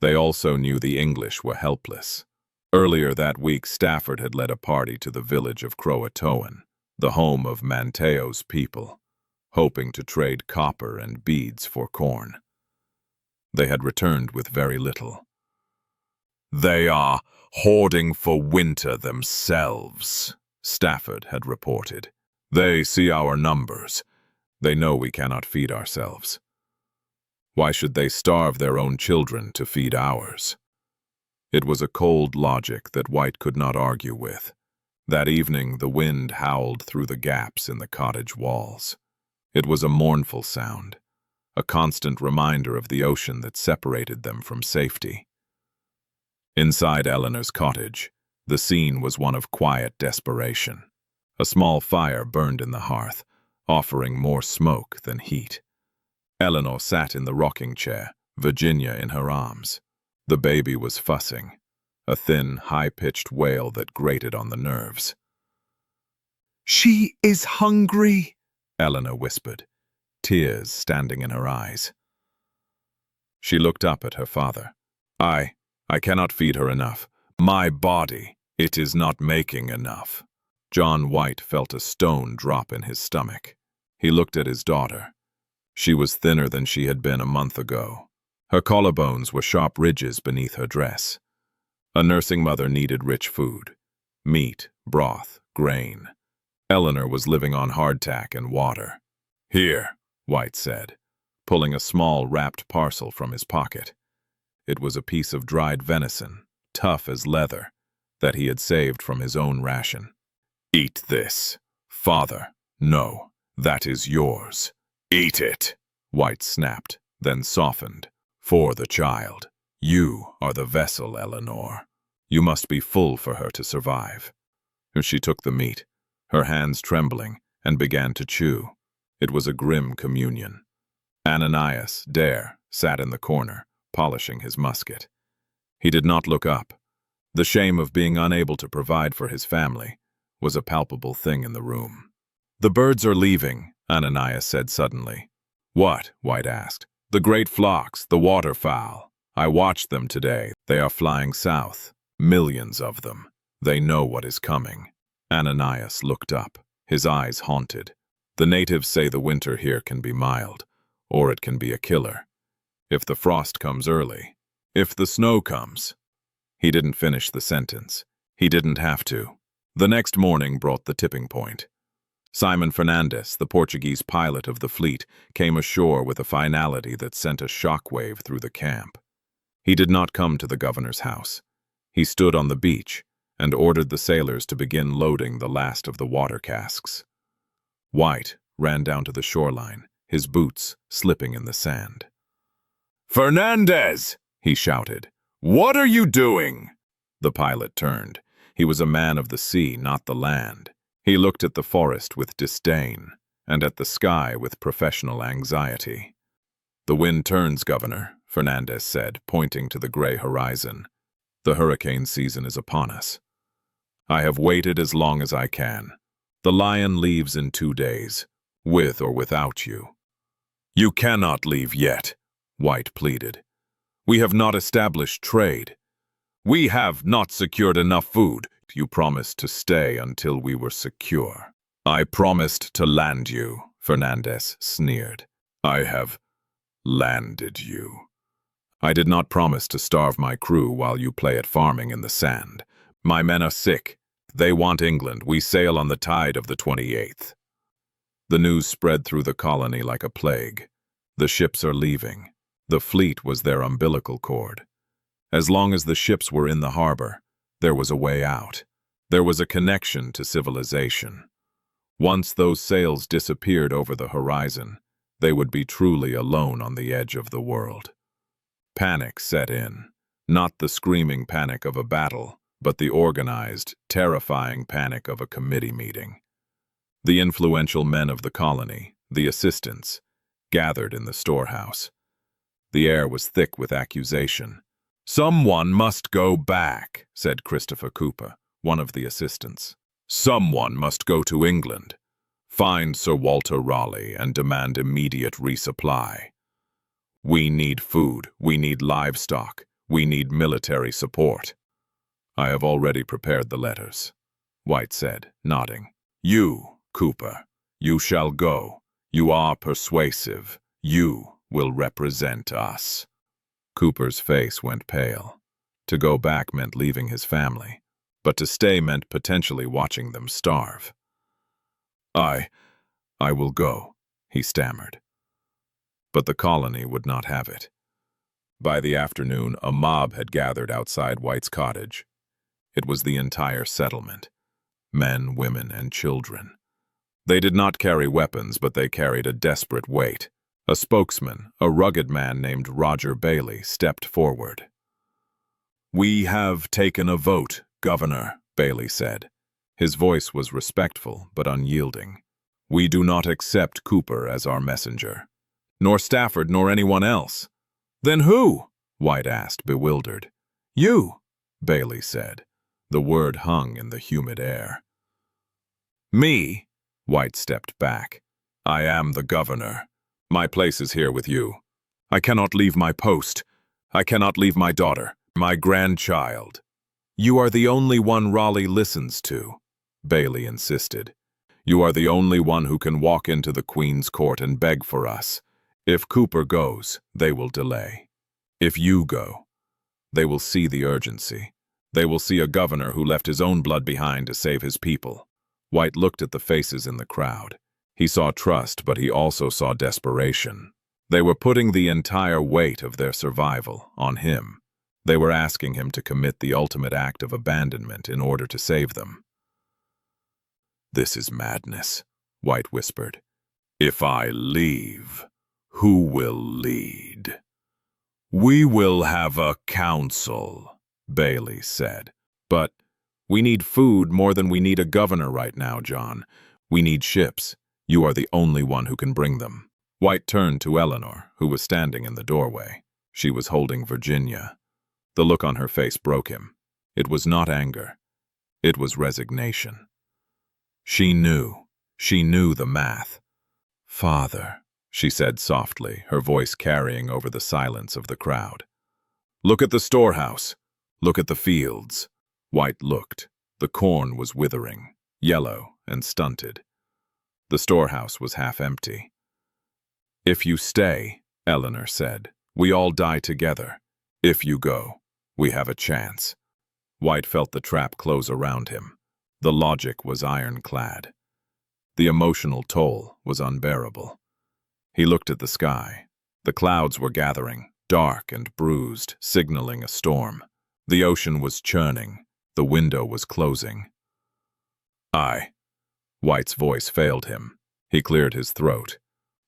They also knew the English were helpless. Earlier that week, Stafford had led a party to the village of Croatoan, the home of Manteo's people, hoping to trade copper and beads for corn. They had returned with very little. "They are hoarding for winter themselves," Stafford had reported. "They see our numbers. They know we cannot feed ourselves. Why should they starve their own children to feed ours?" It was a cold logic that White could not argue with. That evening, the wind howled through the gaps in the cottage walls. It was a mournful sound, a constant reminder of the ocean that separated them from safety. Inside Eleanor's cottage, the scene was one of quiet desperation. A small fire burned in the hearth, offering more smoke than heat. Eleanor sat in the rocking chair, Virginia in her arms. The baby was fussing, a thin, high-pitched wail that grated on the nerves. "She is hungry," Eleanor whispered, tears standing in her eyes. She looked up at her father. I cannot feed her enough. My body, it is not making enough." John White felt a stone drop in his stomach. He looked at his daughter. She was thinner than she had been a month ago. Her collarbones were sharp ridges beneath her dress. A nursing mother needed rich food. Meat, broth, grain. Eleanor was living on hardtack and water. "Here," White said, pulling a small wrapped parcel from his pocket. It was a piece of dried venison, tough as leather, that he had saved from his own ration. "Eat this." "Father, no, that is yours." "Eat it," White snapped, then softened. "For the child. You are the vessel, Eleanor. You must be full for her to survive." She took the meat, her hands trembling, and began to chew. It was a grim communion. Ananias Dare sat in the corner, polishing his musket. He did not look up. The shame of being unable to provide for his family was a palpable thing in the room. "The birds are leaving," Ananias said suddenly. "What?" White asked. "The great flocks, the waterfowl. I watched them today. They are flying south. Millions of them. They know what is coming." Ananias looked up, his eyes haunted. "The natives say the winter here can be mild, or it can be a killer. If the frost comes early, if the snow comes." He didn't finish the sentence. He didn't have to. The next morning brought the tipping point. Simon Fernandes, the Portuguese pilot of the fleet, came ashore with a finality that sent a shockwave through the camp. He did not come to the governor's house. He stood on the beach and ordered the sailors to begin loading the last of the water casks. White ran down to the shoreline, his boots slipping in the sand. "Fernandes!" he shouted. "What are you doing?" The pilot turned. He was a man of the sea, not the land. He looked at the forest with disdain, and at the sky with professional anxiety. "The wind turns, Governor," Fernandes said, pointing to the gray horizon. "The hurricane season is upon us. I have waited as long as I can. The Lion leaves in 2 days, with or without you." "You cannot leave yet," White pleaded. "We have not established trade. We have not secured enough food. You promised to stay until we were secure." "I promised to land you," Fernandes sneered. "I have landed you. I did not promise to starve my crew while you play at farming in the sand. My men are sick. They want England. We sail on the tide of the 28th. The news spread through the colony like a plague. The ships are leaving. The fleet was their umbilical cord. As long as the ships were in the harbor, there was a way out. There was a connection to civilization. Once those sails disappeared over the horizon, they would be truly alone on the edge of the world. Panic set in, not the screaming panic of a battle, but the organized, terrifying panic of a committee meeting. The influential men of the colony, the assistants, gathered in the storehouse. The air was thick with accusation. "Someone must go back," said Christopher Cooper, one of the assistants. "Someone must go to England. Find Sir Walter Raleigh and demand immediate resupply. We need food, we need livestock, we need military support." "I have already prepared the letters," White said, nodding. "You, Cooper, you shall go. You are persuasive. You will represent us." Cooper's face went pale. To go back meant leaving his family, but to stay meant potentially watching them starve. I will go," he stammered. But the colony would not have it. By the afternoon, a mob had gathered outside White's cottage. It was the entire settlement. Men, women, and children. They did not carry weapons, but they carried a desperate weight. A spokesman, a rugged man named Roger Bailey, stepped forward. "We have taken a vote, Governor," Bailey said. His voice was respectful but unyielding. "We do not accept Cooper as our messenger. Nor Stafford, nor anyone else. Then who? White asked, bewildered. You, Bailey said. The word hung in the humid air. Me? White stepped back. I am the governor. My place is here with you. I cannot leave my post. I cannot leave my daughter, my grandchild. You are the only one Raleigh listens to, Bailey insisted. You are the only one who can walk into the Queen's court and beg for us. If Cooper goes, they will delay. If you go, they will see the urgency. They will see a governor who left his own blood behind to save his people. White looked at the faces in the crowd. He saw trust, but he also saw desperation. They were putting the entire weight of their survival on him. They were asking him to commit the ultimate act of abandonment in order to save them. This is madness, White whispered. If I leave, who will lead? We will have a council, Bailey said. But we need food more than we need a governor right now, John. We need ships. You are the only one who can bring them. White turned to Eleanor, who was standing in the doorway. She was holding Virginia. The look on her face broke him. It was not anger. It was resignation. She knew the math. Father, she said softly, her voice carrying over the silence of the crowd. Look at the storehouse. Look at the fields. White looked. The corn was withering, yellow and stunted. The storehouse was half empty. If you stay, Eleanor said, we all die together. If you go, we have a chance. White felt the trap close around him. The logic was ironclad. The emotional toll was unbearable. He looked at the sky. The clouds were gathering, dark and bruised, signaling a storm. The ocean was churning. The window was closing. White's voice failed him. He cleared his throat.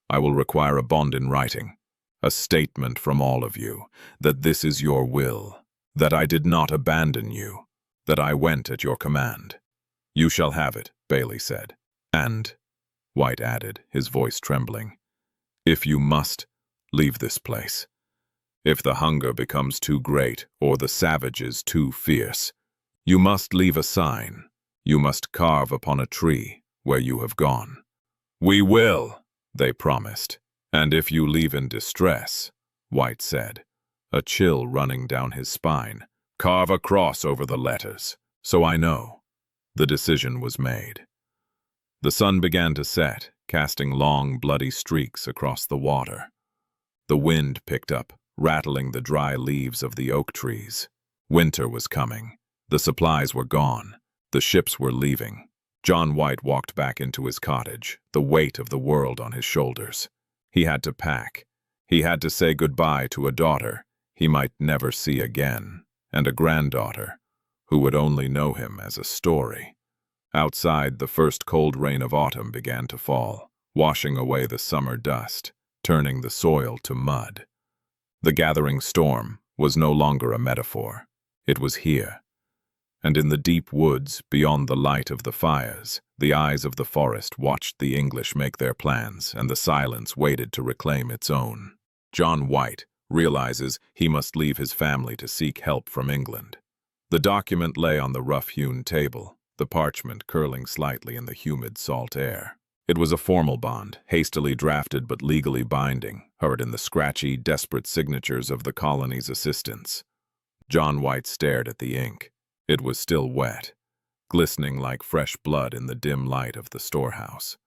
I will require a bond in writing, a statement from all of you, that this is your will, that I did not abandon you, that I went at your command. You shall have it, Bailey said. And, White added, his voice trembling, if you must, leave this place. If the hunger becomes too great or the savages too fierce, you must leave a sign. You must carve upon a tree where you have gone. We will, they promised. And if you leave in distress, White said, a chill running down his spine, carve a cross over the letters, so I know. The decision was made. The sun began to set, casting long, bloody streaks across the water. The wind picked up, rattling the dry leaves of the oak trees. Winter was coming. The supplies were gone. The ships were leaving. John White walked back into his cottage, the weight of the world on his shoulders. He had to pack. He had to say goodbye to a daughter he might never see again, and a granddaughter who would only know him as a story. Outside, the first cold rain of autumn began to fall, washing away the summer dust, turning the soil to mud. The gathering storm was no longer a metaphor. It was here. And in the deep woods, beyond the light of the fires, the eyes of the forest watched the English make their plans, and the silence waited to reclaim its own. John White realizes he must leave his family to seek help from England. The document lay on the rough-hewn table, the parchment curling slightly in the humid salt air. It was a formal bond, hastily drafted but legally binding, heard in the scratchy, desperate signatures of the colony's assistants. John White stared at the ink. It was still wet, glistening like fresh blood in the dim light of the storehouse.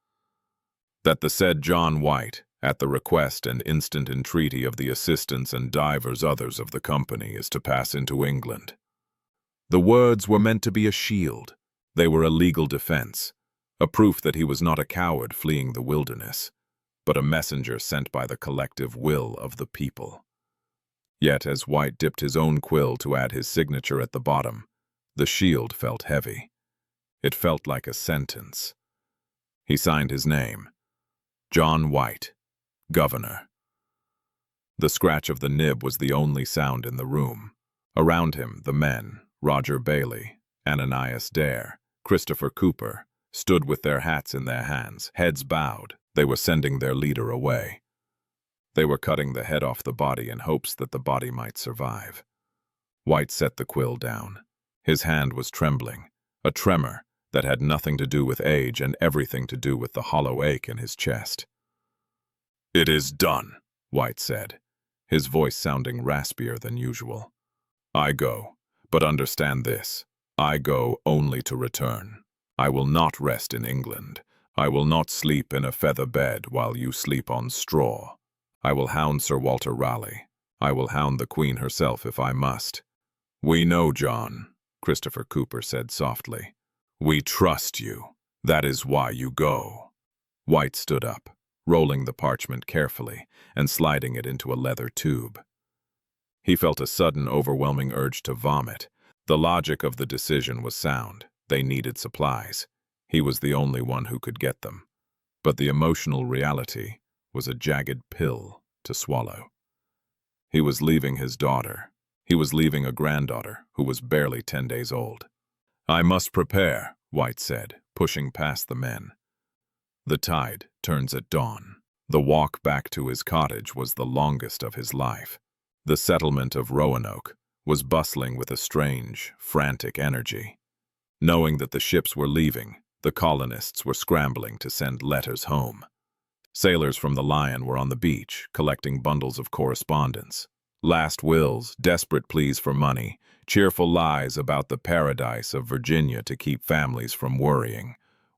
That the said John White, at the request and instant entreaty of the assistants and divers others of the company, is to pass into England. The words were meant to be a shield. They were a legal defense, a proof that he was not a coward fleeing the wilderness, but a messenger sent by the collective will of the people. Yet as White dipped his own quill to add his signature at the bottom, the shield felt heavy. It felt like a sentence. He signed his name, John White, Governor. The scratch of the nib was the only sound in the room. Around him, the men, Roger Bailey, Ananias Dare, Christopher Cooper, stood with their hats in their hands, heads bowed. They were sending their leader away. They were cutting the head off the body in hopes that the body might survive. White set the quill down. His hand was trembling, a tremor that had nothing to do with age and everything to do with the hollow ache in his chest. "It is done," White said, his voice sounding raspier than usual. "I go, but understand this. I go only to return. I will not rest in England. I will not sleep in a feather bed while you sleep on straw. I will hound Sir Walter Raleigh. I will hound the Queen herself if I must." "We know, John," Christopher Cooper said softly. "We trust you. That is why you go." White stood up, rolling the parchment carefully and sliding it into a leather tube. He felt a sudden, overwhelming urge to vomit. The logic of the decision was sound. They needed supplies. He was the only one who could get them. But the emotional reality was a jagged pill to swallow. He was leaving his daughter. He was leaving a granddaughter who was barely 10 days old. "I must prepare," White said, pushing past the men. The tide turns at dawn. The walk back to his cottage was the longest of his life. The settlement of Roanoke was bustling with a strange, frantic energy. Knowing that the ships were leaving, the colonists were scrambling to send letters home. Sailors from the Lion were on the beach, collecting bundles of correspondence. Last wills, desperate pleas for money, cheerful lies about the paradise of Virginia to keep families from worrying.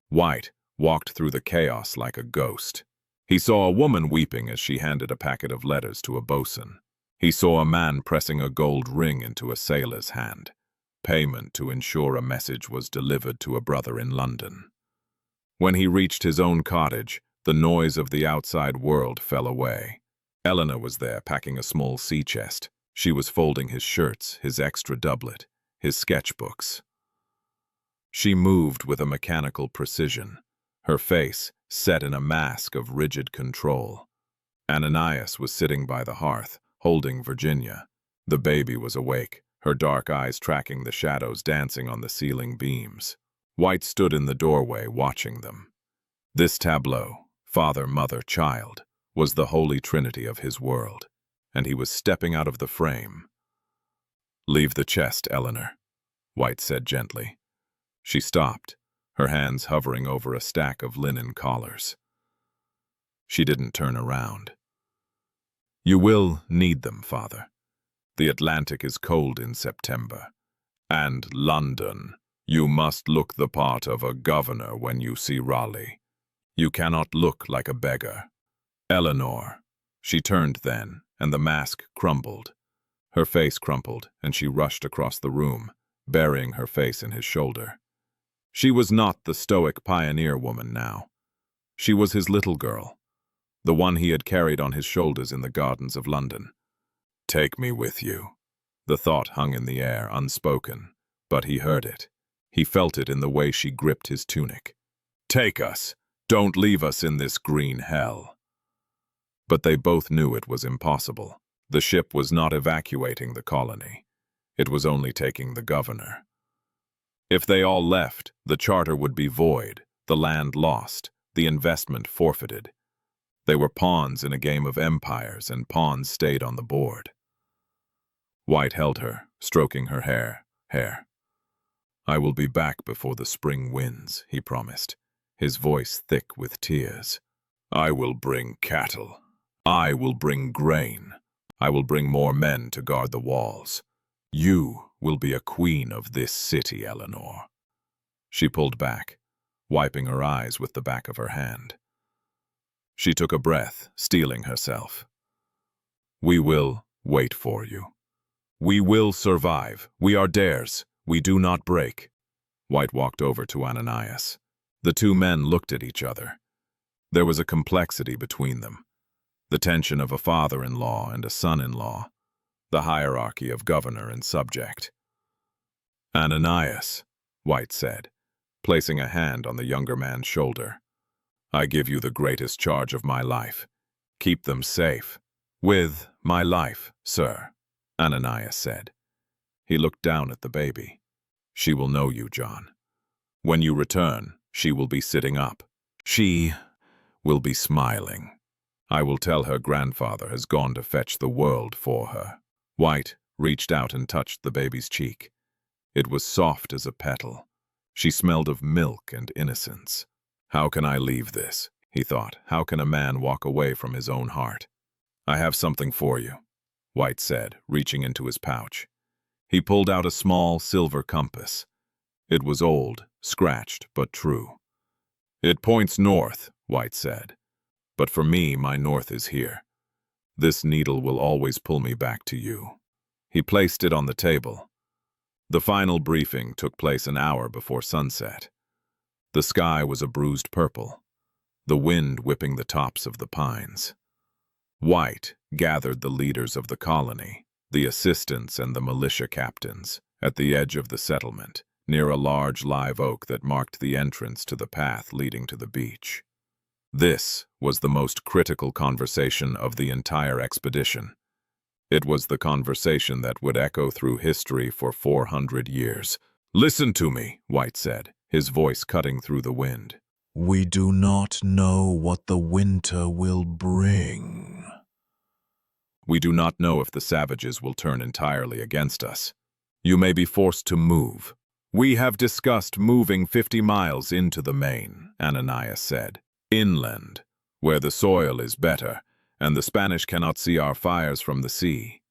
White walked through the chaos like a ghost. He saw a woman weeping as she handed a packet of letters to a boatswain. He saw a man pressing a gold ring into a sailor's hand, payment to ensure a message was delivered to a brother in London. When he reached his own cottage, the noise of the outside world fell away. Eleanor was there, packing a small sea chest. She was folding his shirts, his extra doublet, his sketchbooks. She moved with a mechanical precision, her face set in a mask of rigid control. Ananias was sitting by the hearth, holding Virginia. The baby was awake, her dark eyes tracking the shadows dancing on the ceiling beams. White stood in the doorway, watching them. This tableau, father, mother, child, was the holy trinity of his world, and he was stepping out of the frame. "Leave the chest, Eleanor," White said gently. She stopped, her hands hovering over a stack of linen collars. She didn't turn around. "You will need them, father. The Atlantic is cold in September. And London, you must look the part of a governor when you see Raleigh. You cannot look like a beggar. Eleanor." She turned then, and the mask crumbled. Her face crumpled, and she rushed across the room, burying her face in his shoulder. She was not the stoic pioneer woman now. She was his little girl, the one he had carried on his shoulders in the gardens of London. "Take me with you." The thought hung in the air, unspoken, but he heard it. He felt it in the way she gripped his tunic. "Take us! Don't leave us in this green hell." But they both knew it was impossible. The ship was not evacuating the colony. It was only taking the governor. If they all left, the charter would be void, the land lost, the investment forfeited. They were pawns in a game of empires, and pawns stayed on the board. White held her, stroking her hair. "I will be back before the spring winds," he promised, his voice thick with tears. "I will bring cattle. I will bring grain. I will bring more men to guard the walls. You will be a queen of this city, Eleanor." She pulled back, wiping her eyes with the back of her hand. She took a breath, steeling herself. "We will wait for you. We will survive. We are dares. We do not break." White walked over to Ananias. The two men looked at each other. There was a complexity between them. The tension of a father-in-law and a son-in-law. The hierarchy of governor and subject. "Ananias," White said, placing a hand on the younger man's shoulder. "I give you the greatest charge of my life. Keep them safe." "With my life, sir," Ananias said. He looked down at the baby. "She will know you, John. When you return, she will be sitting up. She will be smiling. I will tell her grandfather has gone to fetch the world for her. White reached out and touched the baby's cheek. It was soft as a petal. She smelled of milk and innocence. How can I leave this? He thought. How can a man walk away from his own heart? I have something for you, White said, reaching into his pouch. He pulled out a small silver compass. It was old, scratched, but true. It points north, White said. But for me, my north is here. This needle will always pull me back to you. He placed it on the table. The final briefing took place an hour before sunset. The sky was a bruised purple, the wind whipping the tops of the pines. White gathered the leaders of the colony, the assistants and the militia captains, at the edge of the settlement, near a large live oak that marked the entrance to the path leading to the beach. This was the most critical conversation of the entire expedition. It was the conversation that would echo through history for 400 years. "Listen to me," White said, his voice cutting through the wind. We do not know what the winter will bring. We do not know if the savages will turn entirely against us. You may be forced to move. We have discussed moving 50 miles into the main, Ananias said. Inland, where the soil is better, and the Spanish cannot see our fires from the sea.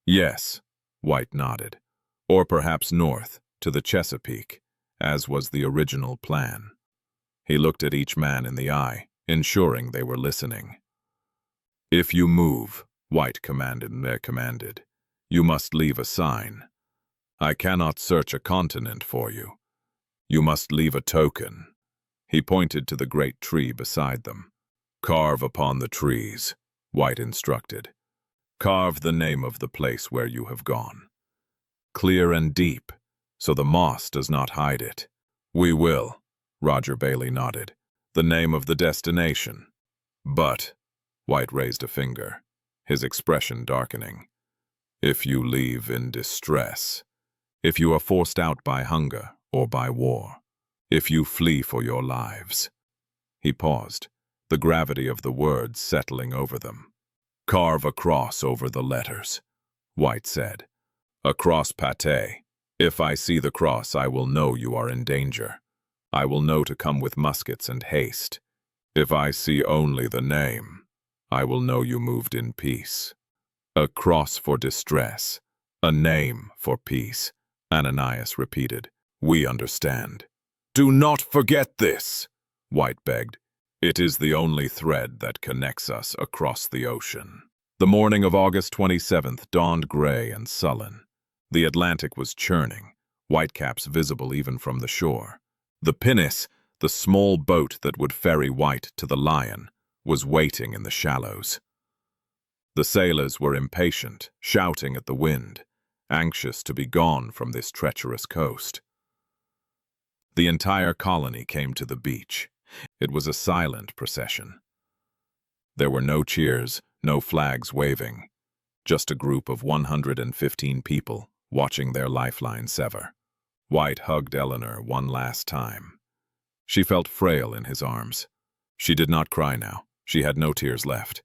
Yes, White nodded. Or perhaps north, to the Chesapeake, as was the original plan. He looked at each man in the eye, ensuring they were listening. If you move, White commanded, you must leave a sign. I cannot search a continent for you. You must leave a token. He pointed to the great tree beside them. Carve upon the trees, White instructed. Carve the name of the place where you have gone. Clear and deep, so the moss does not hide it. We will, Roger Bailey nodded. The name of the destination. But, White raised a finger, his expression darkening. If you leave in distress, if you are forced out by hunger or by war, if you flee for your lives. He paused, the gravity of the words settling over them. Carve a cross over the letters, White said. A cross pate. If I see the cross, I will know you are in danger. I will know to come with muskets and haste. If I see only the name, I will know you moved in peace. A cross for distress, a name for peace, Ananias repeated. We understand. Do not forget this, White begged. It is the only thread that connects us across the ocean. The morning of August 27th dawned gray and sullen. The Atlantic was churning, whitecaps visible even from the shore. The pinnace, the small boat that would ferry White to the Lion, was waiting in the shallows. The sailors were impatient, shouting at the wind, anxious to be gone from this treacherous coast. The entire colony came to the beach. It was a silent procession. There were no cheers, no flags waving, just a group of 115 people watching their lifeline sever. White hugged Eleanor one last time. She felt frail in his arms. She did not cry now. She had no tears left.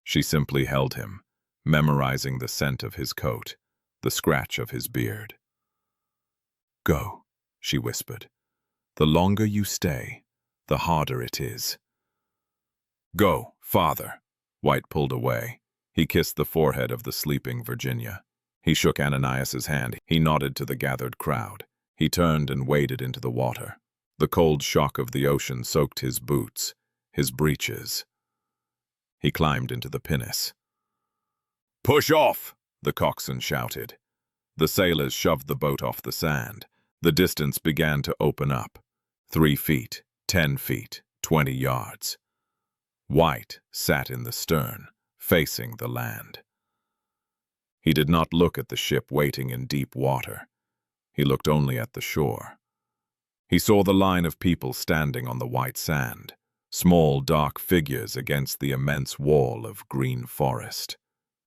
She simply held him, memorizing the scent of his coat, the scratch of his beard. Go, she whispered. The longer you stay, the harder it is. Go, father. White pulled away. He kissed the forehead of the sleeping Virginia. He shook Ananias's hand. He nodded to the gathered crowd. He turned and waded into the water. The cold shock of the ocean soaked his boots, his breeches. He climbed into the pinnace. Push off, the coxswain shouted. The sailors shoved the boat off the sand. The distance began to open up. 3 feet, 10 feet, 20 yards. White sat in the stern, facing the land. He did not look at the ship waiting in deep water. He looked only at the shore. He saw the line of people standing on the white sand, small dark figures against the immense wall of green forest.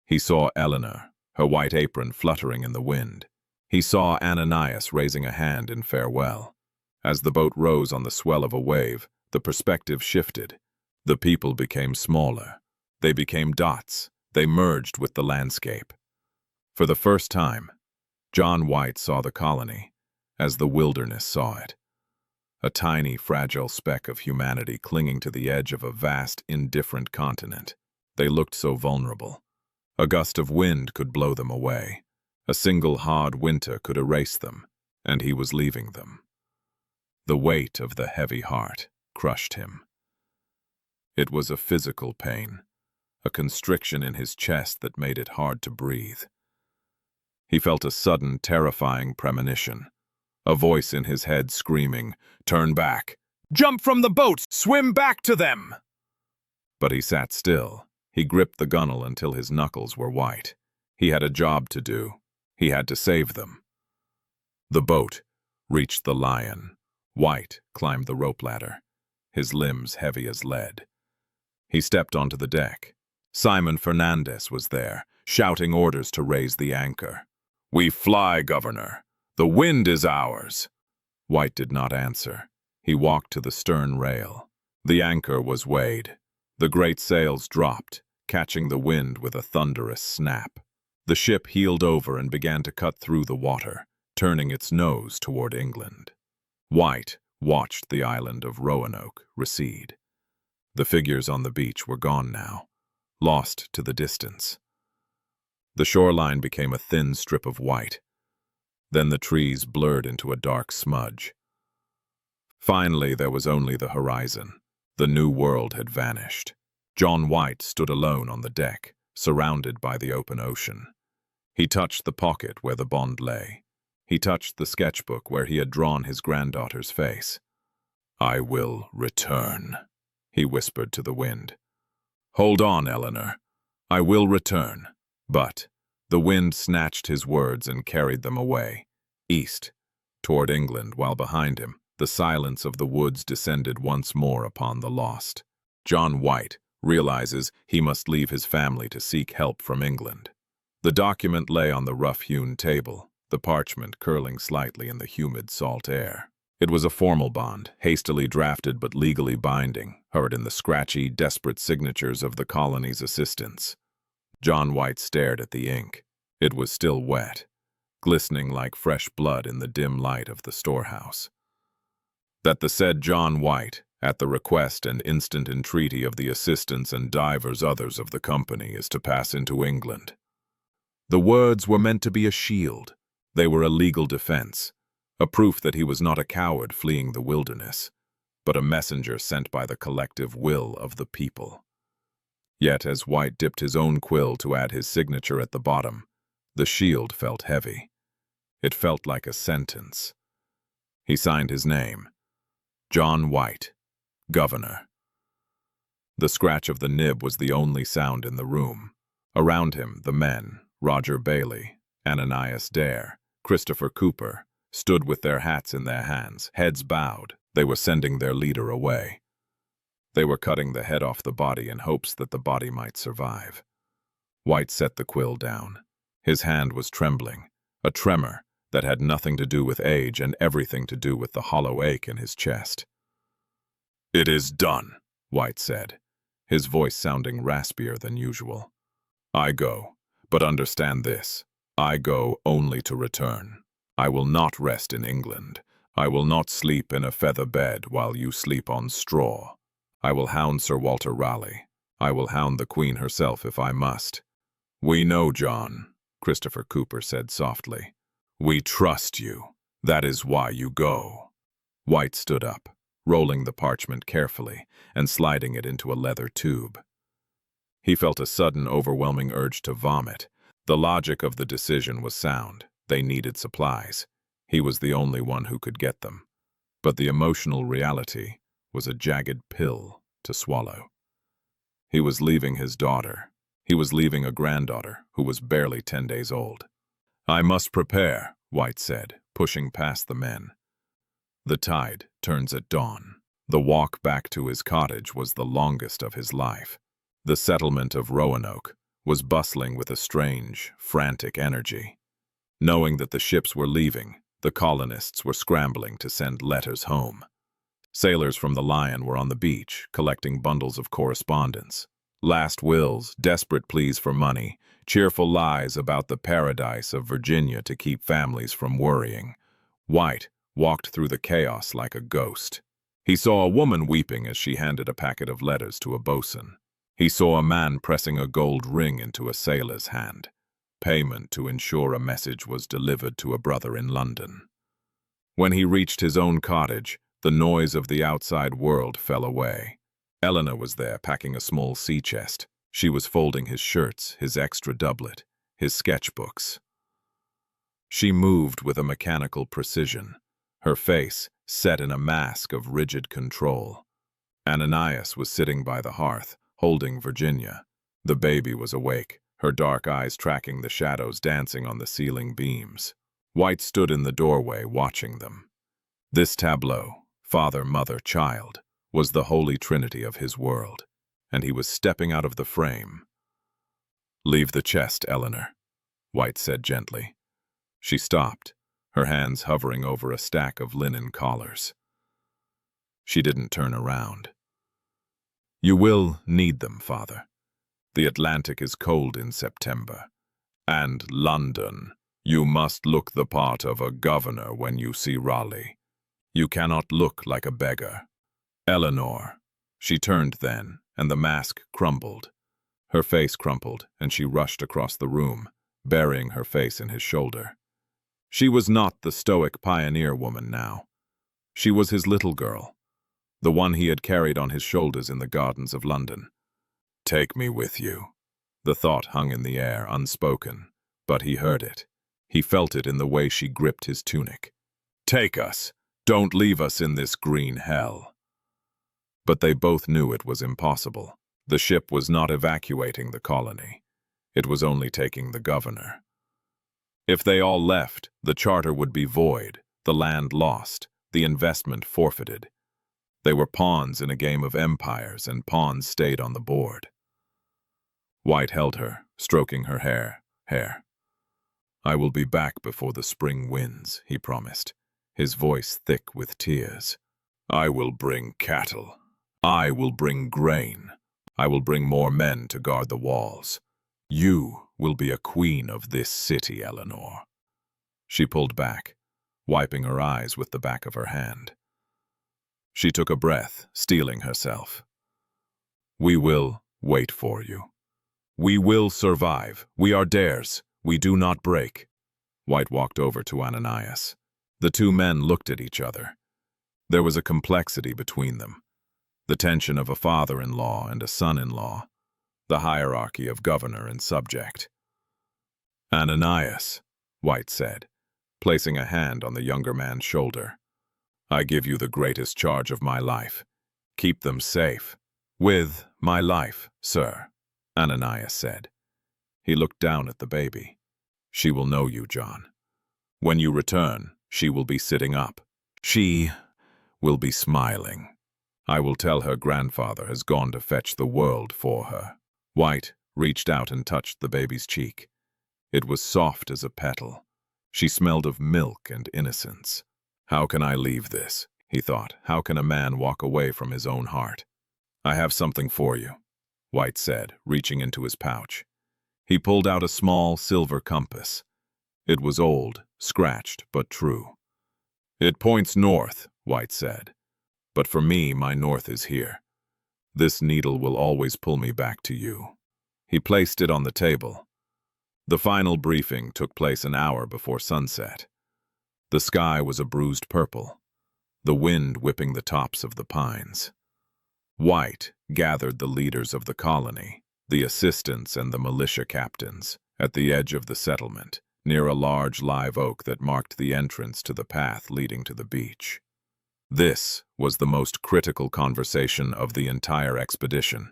He saw Eleanor, her white apron fluttering in the wind. He saw Ananias raising a hand in farewell. As the boat rose on the swell of a wave, the perspective shifted. The people became smaller. They became dots. They merged with the landscape. For the first time, John White saw the colony as the wilderness saw it. A tiny, fragile speck of humanity clinging to the edge of a vast, indifferent continent. They looked so vulnerable. A gust of wind could blow them away. A single hard winter could erase them, and he was leaving them. The weight of the heavy heart crushed him. It was a physical pain, a constriction in his chest that made it hard to breathe. He felt a sudden, terrifying premonition. A voice in his head screaming, "Turn back! Jump from the boat! Swim back to them!" But he sat still. He gripped the gunwale until his knuckles were white. He had a job to do. He had to save them. The boat reached the Lion. White climbed the rope ladder, his limbs heavy as lead. He stepped onto the deck. Simon Fernandez was there, shouting orders to raise the anchor. "We fly, Governor. The wind is ours." White did not answer. He walked to the stern rail. The anchor was weighed. The great sails dropped, catching the wind with a thunderous snap. The ship heeled over and began to cut through the water, turning its nose toward England. White watched the island of Roanoke recede. The figures on the beach were gone now, lost to the distance. The shoreline became a thin strip of white. Then the trees blurred into a dark smudge. Finally, there was only the horizon. The new world had vanished. John White stood alone on the deck, surrounded by the open ocean. He touched the pocket where the bond lay. He touched the sketchbook where he had drawn his granddaughter's face. "I will return," he whispered to the wind. "Hold on, Eleanor. I will return." But the wind snatched his words and carried them away, east, toward England, while behind him, the silence of the woods descended once more upon the lost. John White realizes he must leave his family to seek help from England. The document lay on the rough-hewn table, the parchment curling slightly in the humid salt air. It was a formal bond, hastily drafted but legally binding, heard in the scratchy, desperate signatures of the colony's assistants. John White stared at the ink. It was still wet, glistening like fresh blood in the dim light of the storehouse. That the said John White, at the request and instant entreaty of the assistants and divers others of the company, is to pass into England. The words were meant to be a shield. They were a legal defense, a proof that he was not a coward fleeing the wilderness, but a messenger sent by the collective will of the people. Yet as White dipped his own quill to add his signature at the bottom, the shield felt heavy. It felt like a sentence. He signed his name, John White, Governor. The scratch of the nib was the only sound in the room. Around him, the men, Roger Bailey, Ananias Dare, Christopher Cooper, stood with their hats in their hands, heads bowed. They were sending their leader away. They were cutting the head off the body in hopes that the body might survive. White set the quill down. His hand was trembling, a tremor that had nothing to do with age and everything to do with the hollow ache in his chest. "It is done," White said, his voice sounding raspier than usual. "I go, but understand this. I go only to return. I will not rest in England. I will not sleep in a feather bed while you sleep on straw. I will hound Sir Walter Raleigh. I will hound the Queen herself if I must." "We know, John," Christopher Cooper said softly. "We trust you. That is why you go." White stood up, rolling the parchment carefully and sliding it into a leather tube. He felt a sudden, overwhelming urge to vomit. The logic of the decision was sound. They needed supplies. He was the only one who could get them. But the emotional reality was a jagged pill to swallow. He was leaving his daughter. He was leaving a granddaughter who was barely 10 days old. "I must prepare," White said, pushing past the men. The tide turns at dawn. The walk back to his cottage was the longest of his life. The settlement of Roanoke was bustling with a strange, frantic energy. Knowing that the ships were leaving, the colonists were scrambling to send letters home. Sailors from the Lion were on the beach, collecting bundles of correspondence. Last wills, desperate pleas for money, cheerful lies about the paradise of Virginia to keep families from worrying. White walked through the chaos like a ghost. He saw a woman weeping as she handed a packet of letters to a bosun. He saw a man pressing a gold ring into a sailor's hand, payment to ensure a message was delivered to a brother in London. When he reached his own cottage, the noise of the outside world fell away. Eleanor was there, packing a small sea chest. She was folding his shirts, his extra doublet, his sketchbooks. She moved with a mechanical precision, her face set in a mask of rigid control. Ananias was sitting by the hearth, holding Virginia. The baby was awake, her dark eyes tracking the shadows dancing on the ceiling beams. White stood in the doorway, watching them. This tableau, father, mother, child, was the holy trinity of his world, and he was stepping out of the frame. "Leave the chest, Eleanor," White said gently. She stopped, her hands hovering over a stack of linen collars. She didn't turn around. "You will need them, father. The Atlantic is cold in September. And London. You must look the part of a governor when you see Raleigh. You cannot look like a beggar. Eleanor." She turned then, and the mask crumbled. Her face crumpled, and she rushed across the room, burying her face in his shoulder. She was not the stoic pioneer woman now. She was his little girl, the one he had carried on his shoulders in the gardens of London. "Take me with you." The thought hung in the air, unspoken, but he heard it. He felt it in the way she gripped his tunic. "Take us! Don't leave us in this green hell." But they both knew it was impossible. The ship was not evacuating the colony. It was only taking the governor. If they all left, the charter would be void, the land lost, the investment forfeited. They were pawns in a game of empires, and pawns stayed on the board. White held her, stroking her hair. "I will be back before the spring winds," he promised, his voice thick with tears. "I will bring cattle. I will bring grain. I will bring more men to guard the walls. You will be a queen of this city, Eleanor." She pulled back, wiping her eyes with the back of her hand. She took a breath, steeling herself. "We will wait for you. We will survive. We are dares. We do not break." White walked over to Ananias. The two men looked at each other. There was a complexity between them. The tension of a father-in-law and a son-in-law. The hierarchy of governor and subject. "Ananias," White said, placing a hand on the younger man's shoulder. "I give you the greatest charge of my life. Keep them safe." "With my life, sir," Ananias said. He looked down at the baby. "She will know you, John. When you return, she will be sitting up. She will be smiling. I will tell her grandfather has gone to fetch the world for her." White reached out and touched the baby's cheek. It was soft as a petal. She smelled of milk and innocence. "How can I leave this?" he thought. "How can a man walk away from his own heart?" "I have something for you," White said, reaching into his pouch. He pulled out a small silver compass. It was old, scratched, but true. "It points north," White said. "But for me, my north is here. This needle will always pull me back to you." He placed it on the table. The final briefing took place an hour before sunset. The sky was a bruised purple, the wind whipping the tops of the pines. White gathered the leaders of the colony, the assistants and the militia captains, at the edge of the settlement, near a large live oak that marked the entrance to the path leading to the beach. This was the most critical conversation of the entire expedition.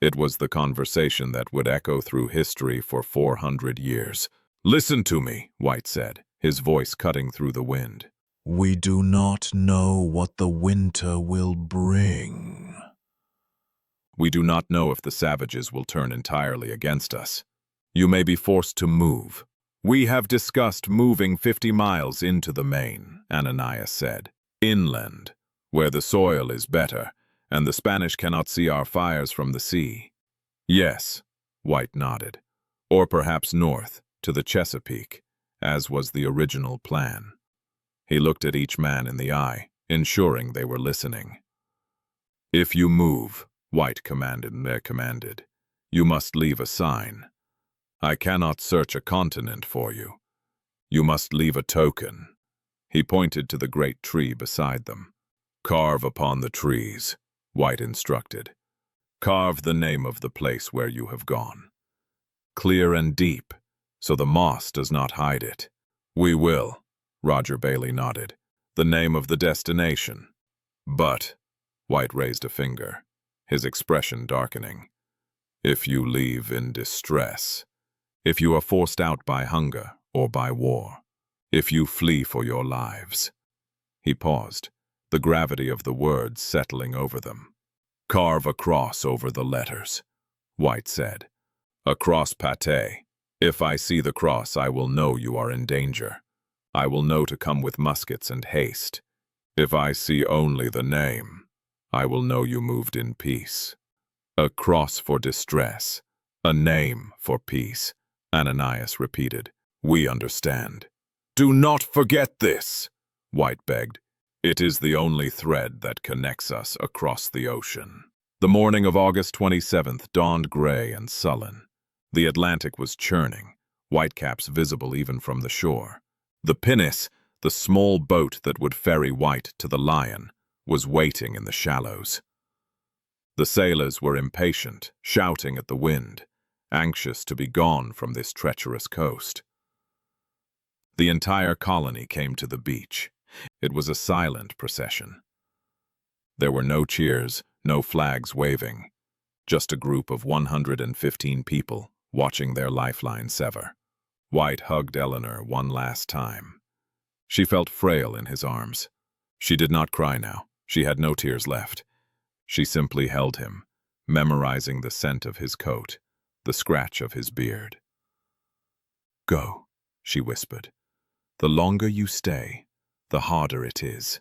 It was the conversation that would echo through history for 400 years. "Listen to me," White said, his voice cutting through the wind. We do not know what the winter will bring. We do not know if the savages will turn entirely against us. You may be forced to move. We have discussed moving 50 miles into the main, Ananias said. Inland, where the soil is better, and the Spanish cannot see our fires from the sea. Yes, White nodded. Or perhaps north, to the Chesapeake, as was the original plan. He looked at each man in the eye, ensuring they were listening. If you move, White commanded, you must leave a sign. I cannot search a continent for you. You must leave a token. He pointed to the great tree beside them. Carve upon the trees, White instructed. Carve the name of the place where you have gone. Clear and deep, so the moss does not hide it. We will, Roger Bailey nodded. The name of the destination. But, White raised a finger, his expression darkening. If you leave in distress, if you are forced out by hunger or by war, if you flee for your lives. He paused, the gravity of the words settling over them. Carve a cross over the letters, White said. A cross pate. If I see the cross, I will know you are in danger. I will know to come with muskets and haste. If I see only the name, I will know you moved in peace. A cross for distress, a name for peace, Ananias repeated. We understand. Do not forget this, White begged. It is the only thread that connects us across the ocean. The morning of August 27th dawned gray and sullen. The Atlantic was churning, whitecaps visible even from the shore. The pinnace, the small boat that would ferry White to the Lion, was waiting in the shallows. The sailors were impatient, shouting at the wind, anxious to be gone from this treacherous coast. The entire colony came to the beach. It was a silent procession. There were no cheers, no flags waving, just a group of 115 people watching their lifeline sever. White hugged Eleanor one last time. She felt frail in his arms. She did not cry now. She had no tears left. She simply held him, memorizing the scent of his coat, the scratch of his beard. Go, she whispered. The longer you stay, the harder it is.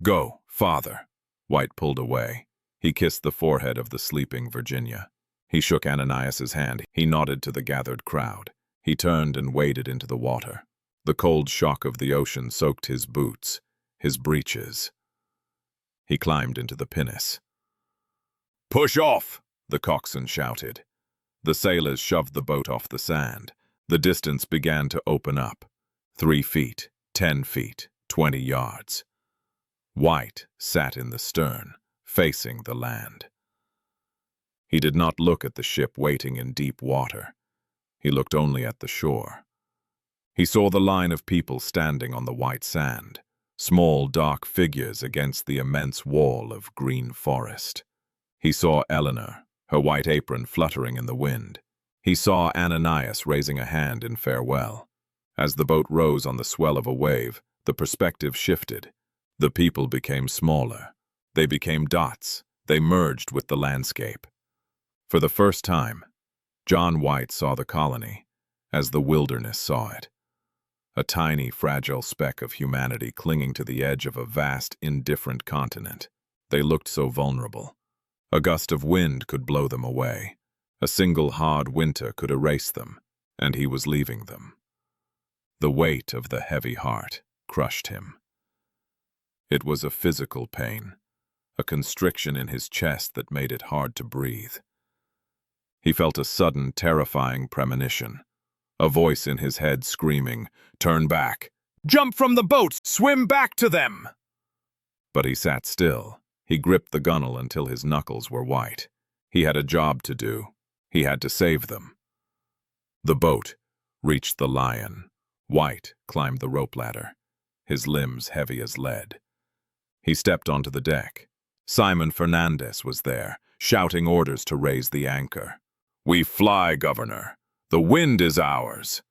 Go, father. White pulled away. He kissed the forehead of the sleeping Virginia. He shook Ananias's hand. He nodded to the gathered crowd. He turned and waded into the water. The cold shock of the ocean soaked his boots, his breeches. He climbed into the pinnace. Push off, the coxswain shouted. The sailors shoved the boat off the sand. The distance began to open up. 3 feet, 10 feet, 20 yards. White sat in the stern, facing the land. He did not look at the ship waiting in deep water. He looked only at the shore. He saw the line of people standing on the white sand, small dark figures against the immense wall of green forest. He saw Eleanor, her white apron fluttering in the wind. He saw Ananias raising a hand in farewell. As the boat rose on the swell of a wave, the perspective shifted. The people became smaller. They became dots. They merged with the landscape. For the first time, John White saw the colony as the wilderness saw it. A tiny, fragile speck of humanity clinging to the edge of a vast, indifferent continent. They looked so vulnerable. A gust of wind could blow them away. A single hard winter could erase them, and he was leaving them. The weight of the heavy heart crushed him. It was a physical pain, a constriction in his chest that made it hard to breathe. He felt a sudden, terrifying premonition. A voice in his head screaming, "Turn back! Jump from the boat! Swim back to them!" But he sat still. He gripped the gunwale until his knuckles were white. He had a job to do. He had to save them. The boat reached the Lion. White climbed the rope ladder, his limbs heavy as lead. He stepped onto the deck. Simon Fernandez was there, shouting orders to raise the anchor. "We fly, Governor. The wind is ours."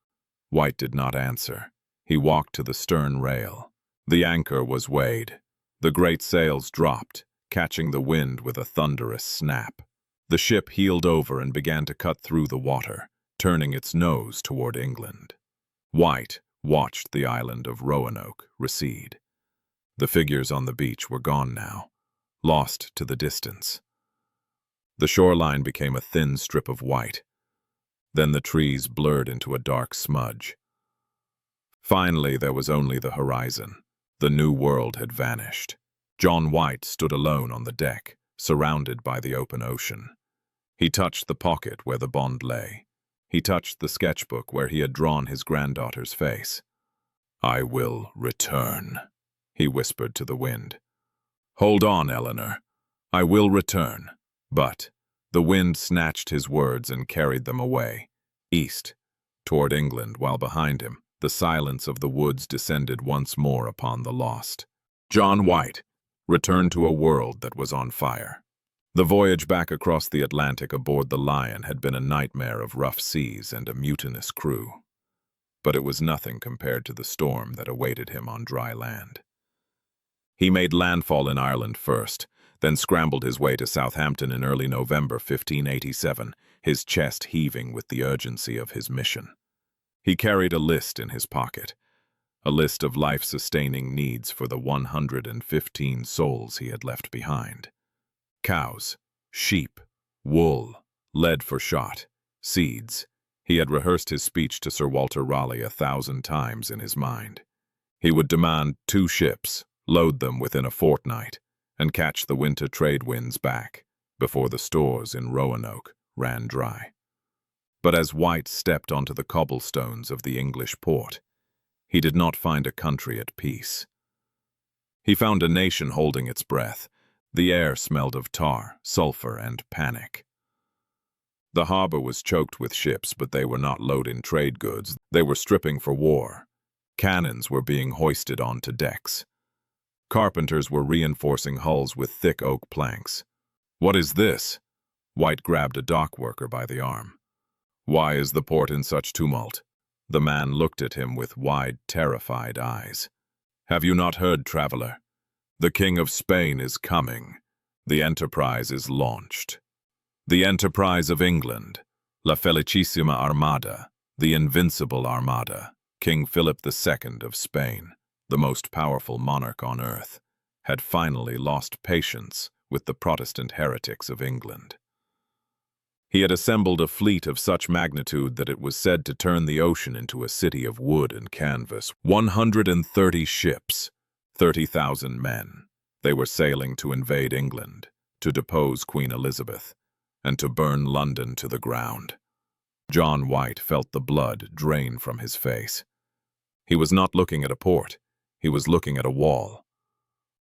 White did not answer. He walked to the stern rail. The anchor was weighed. The great sails dropped, catching the wind with a thunderous snap. The ship heeled over and began to cut through the water, turning its nose toward England. White watched the island of Roanoke recede. The figures on the beach were gone now, lost to the distance. The shoreline became a thin strip of white. Then the trees blurred into a dark smudge. Finally, there was only the horizon. The new world had vanished. John White stood alone on the deck, surrounded by the open ocean. He touched the pocket where the bond lay. He touched the sketchbook where he had drawn his granddaughter's face. "I will return," he whispered to the wind. "Hold on, Eleanor. I will return." But the wind snatched his words and carried them away, east, toward England, while behind him, the silence of the woods descended once more upon the lost. John White returned to a world that was on fire. The voyage back across the Atlantic aboard the Lion had been a nightmare of rough seas and a mutinous crew. But it was nothing compared to the storm that awaited him on dry land. He made landfall in Ireland first, then scrambled his way to Southampton in early November 1587, his chest heaving with the urgency of his mission. He carried a list in his pocket, a list of life-sustaining needs for the 115 souls he had left behind. Cows, sheep, wool, lead for shot, seeds. He had rehearsed his speech to Sir Walter Raleigh 1,000 times in his mind. He would demand 2 ships, load them within a fortnight, and catch the winter trade winds back before the stores in Roanoke ran dry. But as White stepped onto the cobblestones of the English port, he did not find a country at peace. He found a nation holding its breath. The air smelled of tar, sulfur, and panic. The harbor was choked with ships, but they were not loading trade goods. They were stripping for war. Cannons were being hoisted onto decks. Carpenters were reinforcing hulls with thick oak planks. "What is this?" White grabbed a dock worker by the arm. "Why is the port in such tumult?" The man looked at him with wide, terrified eyes. "Have you not heard, traveler? The King of Spain is coming. The enterprise is launched. The enterprise of England, La Felicissima Armada, the Invincible Armada, King Philip II of Spain, the most powerful monarch on earth, had finally lost patience with the Protestant heretics of England. He had assembled a fleet of such magnitude that it was said to turn the ocean into a city of wood and canvas. 130 ships, 30,000 men. They were sailing to invade England, to depose Queen Elizabeth, and to burn London to the ground. John White felt the blood drain from his face. He was not looking at a port. He was looking at a wall.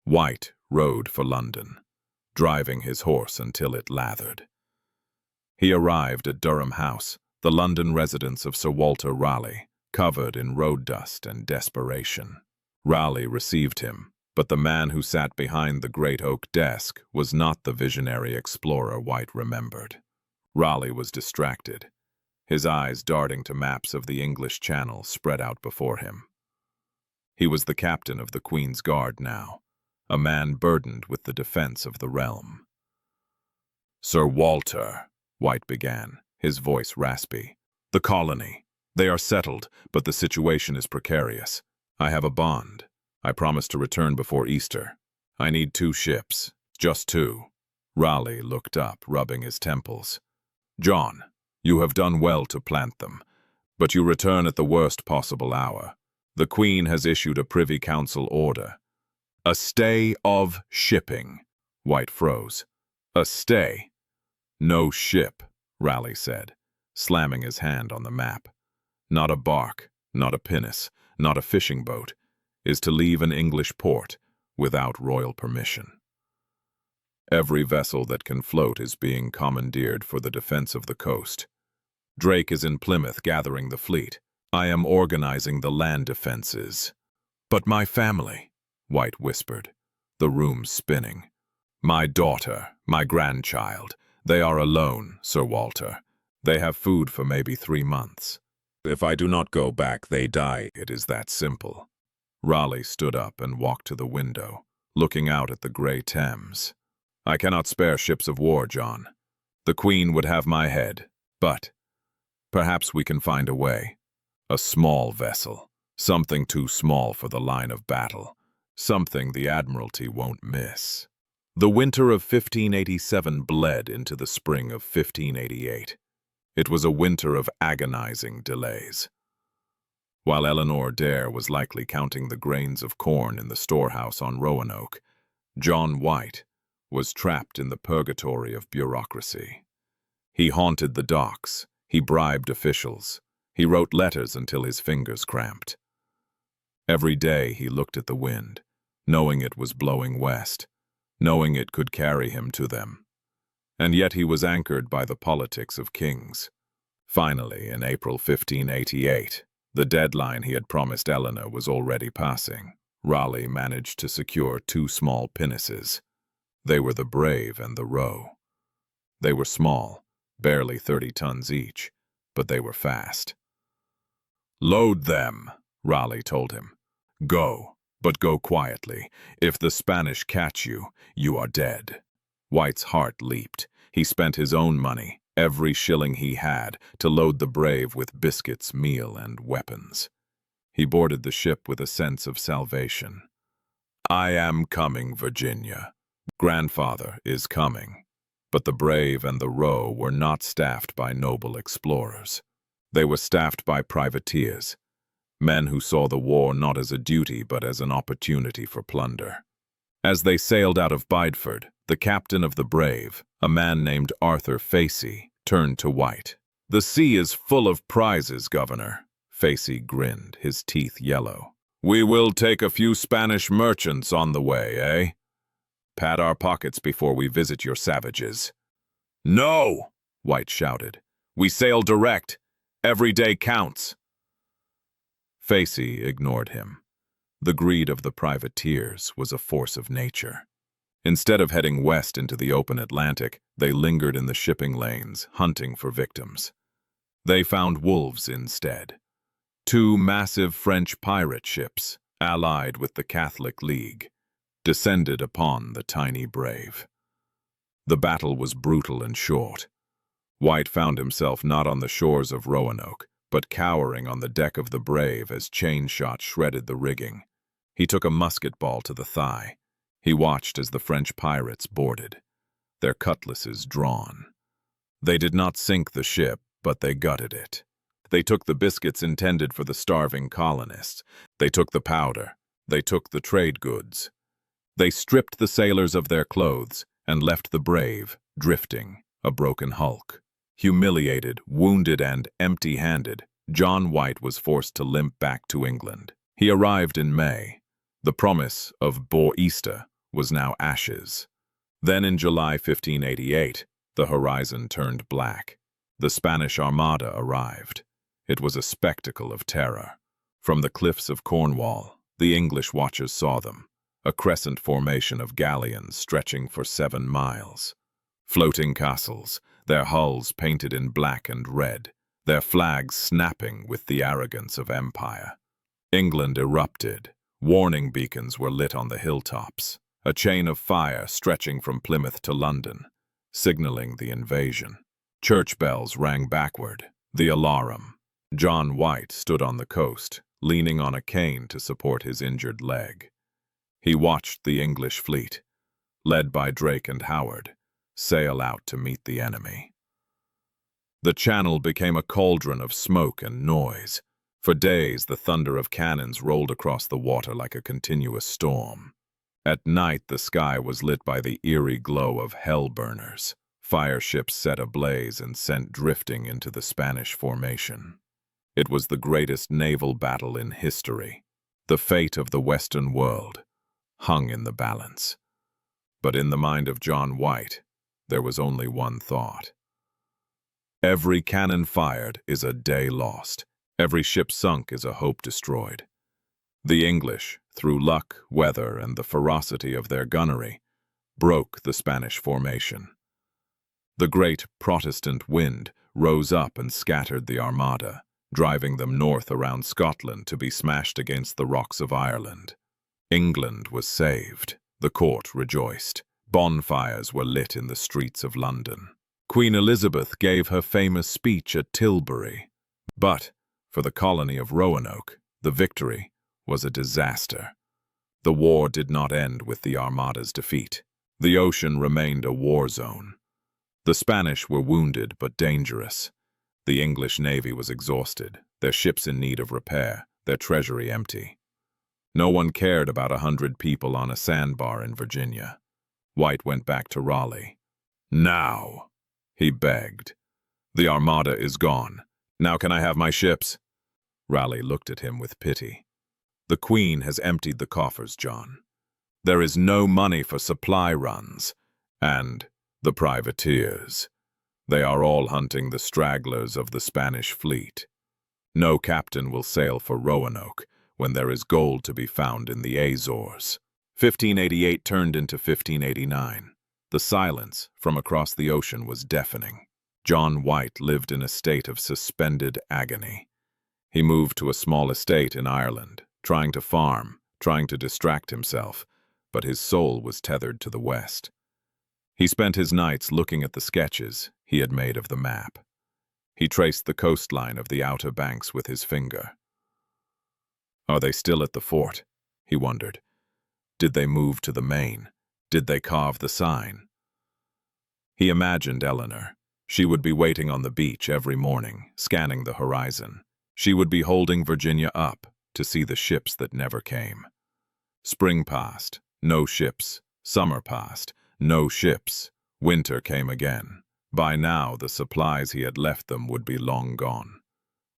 White rode for London, driving his horse until it lathered. He arrived at Durham House, the London residence of Sir Walter Raleigh, covered in road dust and desperation. Raleigh received him, but the man who sat behind the great oak desk was not the visionary explorer White remembered. Raleigh was distracted, his eyes darting to maps of the English Channel spread out before him. He was the captain of the Queen's Guard now, a man burdened with the defense of the realm. "Sir Walter," White began, his voice raspy, "the colony. They are settled, but the situation is precarious. I have a bond. I promised to return before Easter. I need 2 ships, just 2. Raleigh looked up, rubbing his temples. "John, you have done well to plant them, but you return at the worst possible hour. The Queen has issued a Privy Council order. A stay of shipping." White froze. "A stay?" "No ship," Raleigh said, slamming his hand on the map. "Not a bark, not a pinnace, not a fishing boat, is to leave an English port without royal permission. Every vessel that can float is being commandeered for the defense of the coast. Drake is in Plymouth gathering the fleet. I am organizing the land defenses." "But my family," White whispered, the room spinning. "My daughter, my grandchild, they are alone, Sir Walter. They have food for maybe 3 months. If I do not go back, they die. It is that simple." Raleigh stood up and walked to the window, looking out at the gray Thames. "I cannot spare ships of war, John. The Queen would have my head, but perhaps we can find a way. A small vessel, something too small for the line of battle, something the Admiralty won't miss." The winter of 1587 bled into the spring of 1588. It was a winter of agonizing delays. While Eleanor Dare was likely counting the grains of corn in the storehouse on Roanoke, John White was trapped in the purgatory of bureaucracy. He haunted the docks, he bribed officials, he wrote letters until his fingers cramped. Every day he looked at the wind, knowing it was blowing west, knowing it could carry him to them. And yet he was anchored by the politics of kings. Finally, in April 1588, the deadline he had promised Eleanor was already passing. Raleigh managed to secure 2 small pinnaces. They were the Brave and the Roe. They were small, barely 30 tons each, but they were fast. "Load them," Raleigh told him. "Go, but go quietly. If the Spanish catch you, you are dead." White's heart leaped. He spent his own money, every shilling he had, to load the Brave with biscuits, meal, and weapons. He boarded the ship with a sense of salvation. "I am coming, Virginia. Grandfather is coming." But the Brave and the Roe were not staffed by noble explorers. They were staffed by privateers, men who saw the war not as a duty but as an opportunity for plunder. As they sailed out of Bideford, the captain of the Brave, a man named Arthur Facey, turned to White. "The sea is full of prizes, Governor." Facey grinned, his teeth yellow. "We will take a few Spanish merchants on the way, eh? Pad our pockets before we visit your savages." "No!" White shouted. "We sail direct. Every day counts." Facey ignored him. The greed of the privateers was a force of nature. Instead of heading west into the open Atlantic, they lingered in the shipping lanes, hunting for victims. They found wolves instead. 2 massive French pirate ships, allied with the Catholic League, descended upon the tiny Brave. The battle was brutal and short. White found himself not on the shores of Roanoke, but cowering on the deck of the Brave as chain shot shredded the rigging. He took a musket ball to the thigh. He watched as the French pirates boarded, their cutlasses drawn. They did not sink the ship, but they gutted it. They took the biscuits intended for the starving colonists. They took the powder. They took the trade goods. They stripped the sailors of their clothes and left the Brave drifting, a broken hulk. Humiliated, wounded, and empty-handed, John White was forced to limp back to England. He arrived in May. The promise of Boer-Easter was now ashes. Then in July 1588, the horizon turned black. The Spanish Armada arrived. It was a spectacle of terror. From the cliffs of Cornwall, the English watchers saw them, a crescent formation of galleons stretching for 7 miles. Floating castles, their hulls painted in black and red, their flags snapping with the arrogance of empire. England erupted. Warning beacons were lit on the hilltops, a chain of fire stretching from Plymouth to London, signaling the invasion. Church bells rang backward, the alarum. John White stood on the coast, leaning on a cane to support his injured leg. He watched the English fleet, led by Drake and Howard, sail out to meet the enemy. The channel became a cauldron of smoke and noise. For days, the thunder of cannons rolled across the water like a continuous storm. At night, the sky was lit by the eerie glow of hell-burners, fire ships set ablaze and sent drifting into the Spanish formation. It was the greatest naval battle in history. The fate of the Western world hung in the balance. But in the mind of John White, there was only one thought. Every cannon fired is a day lost. Every ship sunk is a hope destroyed. The English, through luck, weather, and the ferocity of their gunnery, broke the Spanish formation. The great Protestant wind rose up and scattered the Armada, driving them north around Scotland to be smashed against the rocks of Ireland. England was saved. The court rejoiced. Bonfires were lit in the streets of London. Queen Elizabeth gave her famous speech at Tilbury. But for the colony of Roanoke, the victory was a disaster. The war did not end with the Armada's defeat. The ocean remained a war zone. The Spanish were wounded but dangerous. The English navy was exhausted, their ships in need of repair, their treasury empty. No one cared about 100 people on a sandbar in Virginia. White went back to Raleigh. "Now," he begged. "The Armada is gone. Now can I have my ships?" Raleigh looked at him with pity. "The Queen has emptied the coffers, John. There is no money for supply runs. And the privateers. They are all hunting the stragglers of the Spanish fleet. No captain will sail for Roanoke when there is gold to be found in the Azores." 1588 turned into 1589. The silence from across the ocean was deafening. John White lived in a state of suspended agony. He moved to a small estate in Ireland, trying to farm, trying to distract himself, but his soul was tethered to the west. He spent his nights looking at the sketches he had made of the map. He traced the coastline of the Outer Banks with his finger. Are they still at the fort? He wondered. Did they move to the main? Did they carve the sign? He imagined Eleanor. She would be waiting on the beach every morning, scanning the horizon. She would be holding Virginia up to see the ships that never came. Spring passed, no ships. Summer passed, no ships. Winter came again. By now, the supplies he had left them would be long gone.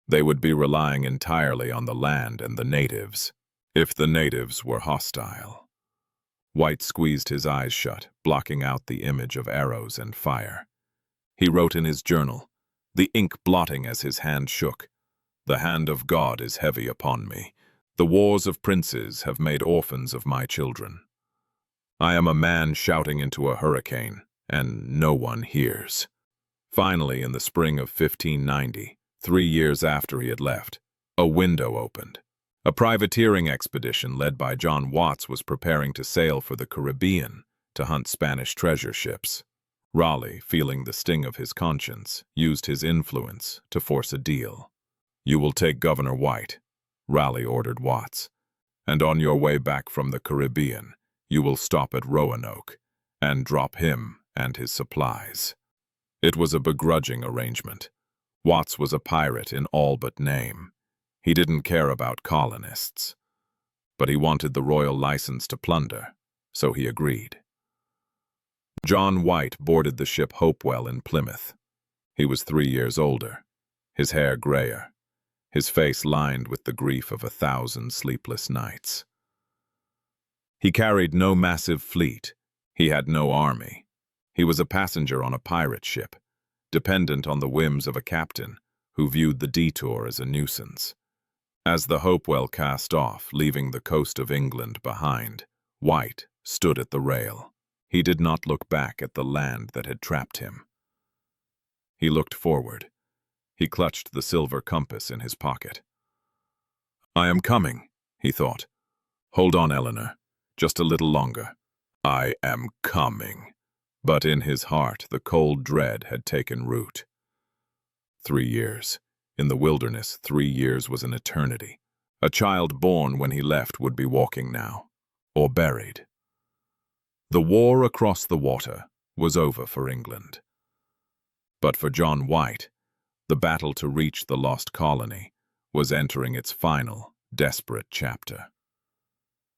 They would be relying entirely on the land and the natives, if the natives were hostile. White squeezed his eyes shut, blocking out the image of arrows and fire. He wrote in his journal, the ink blotting as his hand shook. "The hand of God is heavy upon me. The wars of princes have made orphans of my children. I am a man shouting into a hurricane, and no one hears." Finally, in the spring of 1590, 3 years after he had left, a window opened. A privateering expedition led by John Watts was preparing to sail for the Caribbean to hunt Spanish treasure ships. Raleigh, feeling the sting of his conscience, used his influence to force a deal. "You will take Governor White," Raleigh ordered Watts, "and on your way back from the Caribbean, you will stop at Roanoke and drop him and his supplies." It was a begrudging arrangement. Watts was a pirate in all but name. He didn't care about colonists. But he wanted the royal license to plunder, so he agreed. John White boarded the ship Hopewell in Plymouth. He was 3 years older, his hair grayer, his face lined with the grief of 1,000 sleepless nights. He carried no massive fleet. He had no army. He was a passenger on a pirate ship, dependent on the whims of a captain who viewed the detour as a nuisance. As the Hopewell cast off, leaving the coast of England behind, White stood at the rail. He did not look back at the land that had trapped him. He looked forward. He clutched the silver compass in his pocket. "I am coming," he thought. "Hold on, Eleanor. Just a little longer. I am coming." But in his heart, the cold dread had taken root. 3 years. In the wilderness, 3 years was an eternity. A child born when he left would be walking now, or buried. The war across the water was over for England. But for John White, the battle to reach the lost colony was entering its final, desperate chapter.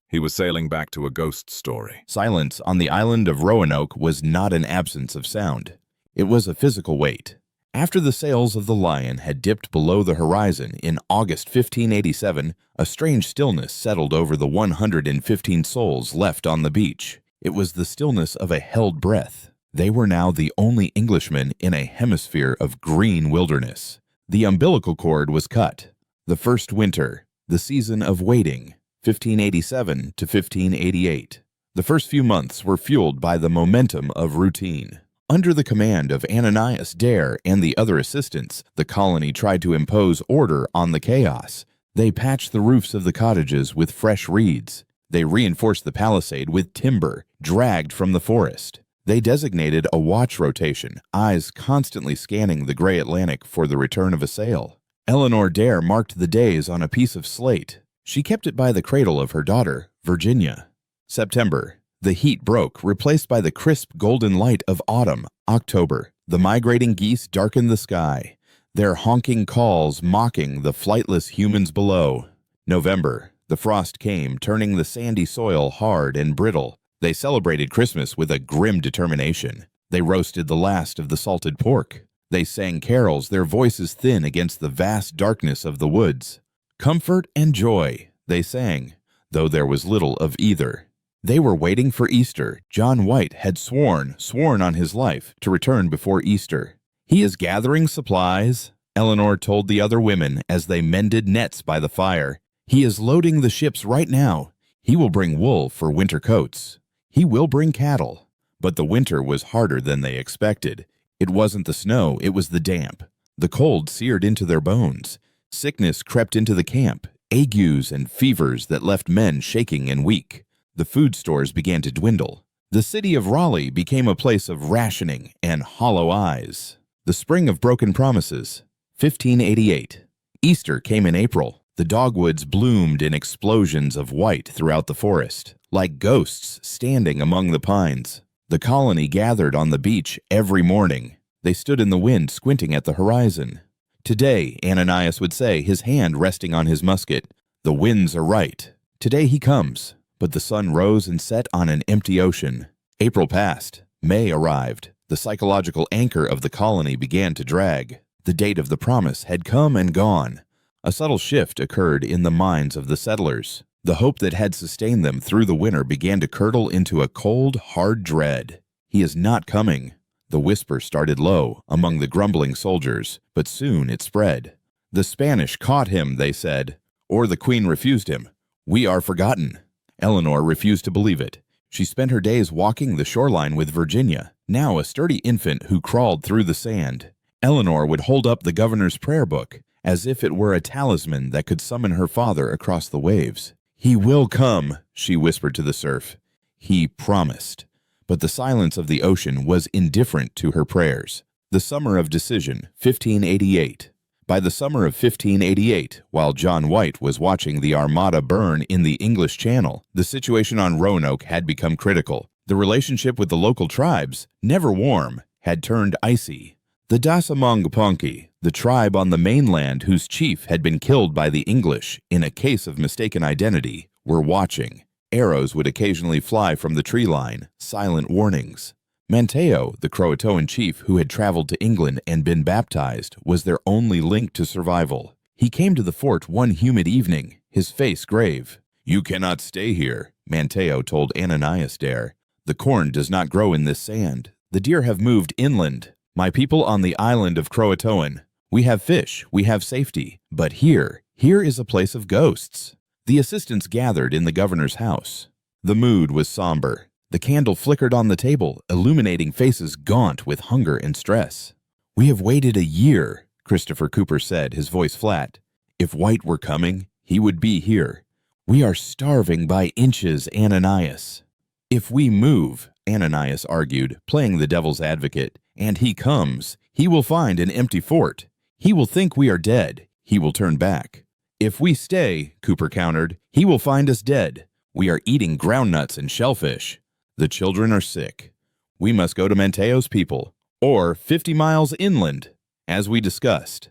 He was sailing back to a ghost story. Silence on the island of Roanoke was not an absence of sound. It was a physical weight. After the sails of the Lion had dipped below the horizon in August 1587, a strange stillness settled over the 115 souls left on the beach. It was the stillness of a held breath. They were now the only Englishmen in a hemisphere of green wilderness. The umbilical cord was cut. The first winter, the season of waiting, 1587 to 1588. The first few months were fueled by the momentum of routine. Under the command of Ananias Dare and the other assistants, the colony tried to impose order on the chaos. They patched the roofs of the cottages with fresh reeds. They reinforced the palisade with timber dragged from the forest. They designated a watch rotation, eyes constantly scanning the gray Atlantic for the return of a sail. Eleanor Dare marked the days on a piece of slate. She kept it by the cradle of her daughter, Virginia. September. The heat broke, replaced by the crisp golden light of autumn, October. The migrating geese darkened the sky, their honking calls mocking the flightless humans below. November. The frost came, turning the sandy soil hard and brittle. They celebrated Christmas with a grim determination. They roasted the last of the salted pork. They sang carols, their voices thin against the vast darkness of the woods. Comfort and joy, they sang, though there was little of either. They were waiting for Easter. John White had sworn on his life to return before Easter. He is gathering supplies, Eleanor told the other women as they mended nets by the fire. He is loading the ships right now. He will bring wool for winter coats. He will bring cattle. But the winter was harder than they expected. It wasn't the snow, it was the damp. The cold seared into their bones. Sickness crept into the camp, agues and fevers that left men shaking and weak. The food stores began to dwindle. The city of Raleigh became a place of rationing and hollow eyes. The spring of broken promises, 1588. Easter came in April. The dogwoods bloomed in explosions of white throughout the forest, like ghosts standing among the pines. The colony gathered on the beach every morning. They stood in the wind, squinting at the horizon. Today, Ananias would say, his hand resting on his musket, the winds are right. Today he comes. But the sun rose and set on an empty ocean. April passed. May arrived. The psychological anchor of the colony began to drag. The date of the promise had come and gone. A subtle shift occurred in the minds of the settlers. The hope that had sustained them through the winter began to curdle into a cold, hard dread. He is not coming. The whisper started low among the grumbling soldiers, but soon it spread. The Spanish caught him, they said, or the Queen refused him. We are forgotten. Eleanor refused to believe it. She spent her days walking the shoreline with Virginia, now a sturdy infant who crawled through the sand. Eleanor would hold up the governor's prayer book, as if it were a talisman that could summon her father across the waves. He will come, she whispered to the surf. He promised. But the silence of the ocean was indifferent to her prayers. The summer of decision, 1588. By the summer of 1588, while John White was watching the Armada burn in the English Channel, the situation on Roanoke had become critical. The relationship with the local tribes, never warm, had turned icy. The Dasamongpanki, the tribe on the mainland whose chief had been killed by the English in a case of mistaken identity, were watching. Arrows would occasionally fly from the tree line, silent warnings. Manteo, the Croatoan chief who had traveled to England and been baptized, was their only link to survival. He came to the fort one humid evening, his face grave. "You cannot stay here," Manteo told Ananias Dare. "The corn does not grow in this sand. The deer have moved inland. My people on the island of Croatoan, we have fish, we have safety. But here is a place of ghosts." The assistants gathered in the governor's house. The mood was somber. The candle flickered on the table, illuminating faces gaunt with hunger and stress. "We have waited a year," Christopher Cooper said, his voice flat. "If White were coming, he would be here. We are starving by inches, Ananias." "If we move," Ananias argued, playing the devil's advocate, "and he comes, he will find an empty fort. He will think we are dead. He will turn back." "If we stay," Cooper countered, "he will find us dead. We are eating groundnuts and shellfish. The children are sick. We must go to Manteo's people, or 50 miles inland, as we discussed."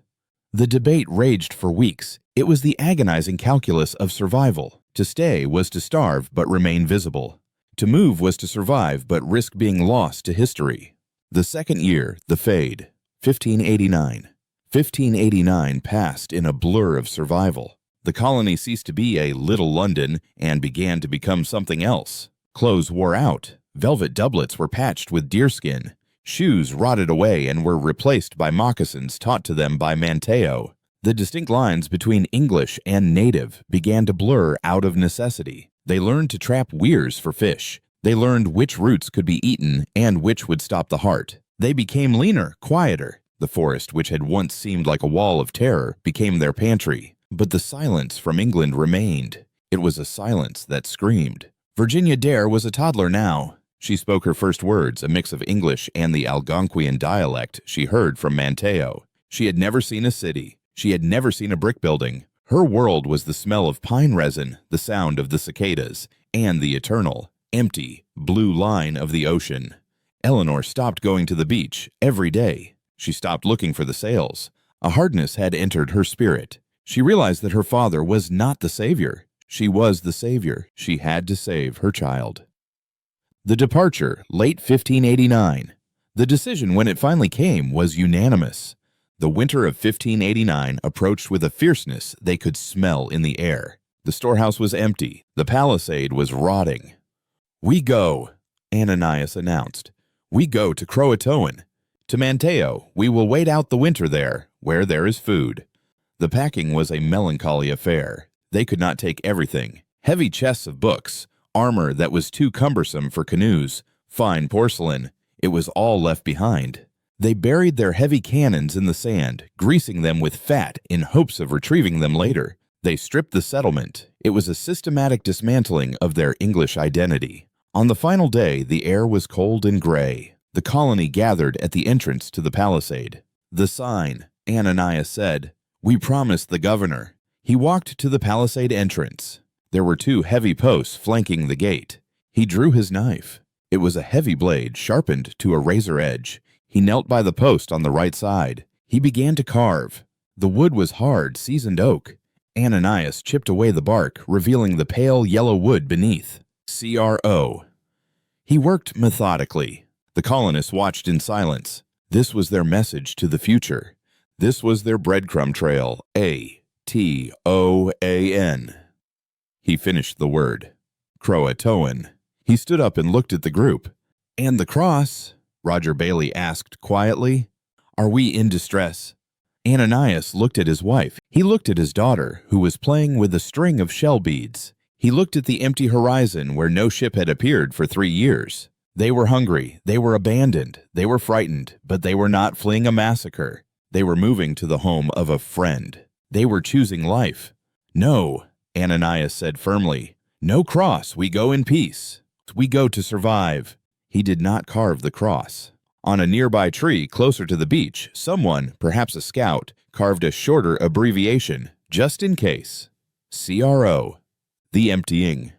The debate raged for weeks. It was the agonizing calculus of survival. To stay was to starve but remain visible. To move was to survive but risk being lost to history. The second year, the fade, 1589. 1589 passed in a blur of survival. The colony ceased to be a little London and began to become something else. Clothes wore out. Velvet doublets were patched with deerskin. Shoes rotted away and were replaced by moccasins taught to them by Manteo. The distinct lines between English and native began to blur out of necessity. They learned to trap weirs for fish. They learned which roots could be eaten and which would stop the heart. They became leaner, quieter. The forest, which had once seemed like a wall of terror, became their pantry. But the silence from England remained. It was a silence that screamed. Virginia Dare was a toddler now. She spoke her first words, a mix of English and the Algonquian dialect she heard from Manteo. She had never seen a city. She had never seen a brick building. Her world was the smell of pine resin, the sound of the cicadas, and the eternal empty, blue line of the ocean. Eleanor stopped going to the beach every day. She stopped looking for the sails. A hardness had entered her spirit. She realized that her father was not the savior. She was the savior. She had to save her child. The departure, late 1589. The decision, when it finally came, was unanimous. The winter of 1589 approached with a fierceness they could smell in the air. The storehouse was empty. The palisade was rotting. "We go," Ananias announced. "We go to Croatoan. To Manteo, we will wait out the winter there, where there is food." The packing was a melancholy affair. They could not take everything. Heavy chests of books, armor that was too cumbersome for canoes, fine porcelain, it was all left behind. They buried their heavy cannons in the sand, greasing them with fat in hopes of retrieving them later. They stripped the settlement. It was a systematic dismantling of their English identity. On the final day, the air was cold and gray. The colony gathered at the entrance to the palisade. "The sign," Ananias said. "We promised the governor." He walked to the palisade entrance. There were 2 heavy posts flanking the gate. He drew his knife. It was a heavy blade, sharpened to a razor edge. He knelt by the post on the right side. He began to carve. The wood was hard, seasoned oak. Ananias chipped away the bark, revealing the pale yellow wood beneath. CRO. He worked methodically. The colonists watched in silence. This was their message to the future. This was their breadcrumb trail, ATOAN. He finished the word. Croatoan. He stood up and looked at the group. "And the cross?" Roger Bailey asked quietly. "Are we in distress?" Ananias looked at his wife. He looked at his daughter, who was playing with a string of shell beads. He looked at the empty horizon where no ship had appeared for 3 years. They were hungry, they were abandoned, they were frightened, but they were not fleeing a massacre. They were moving to the home of a friend. They were choosing life. "No," Ananias said firmly. "No cross, we go in peace. We go to survive." He did not carve the cross. On a nearby tree closer to the beach, someone, perhaps a scout, carved a shorter abbreviation, just in case. CRO. The emptying.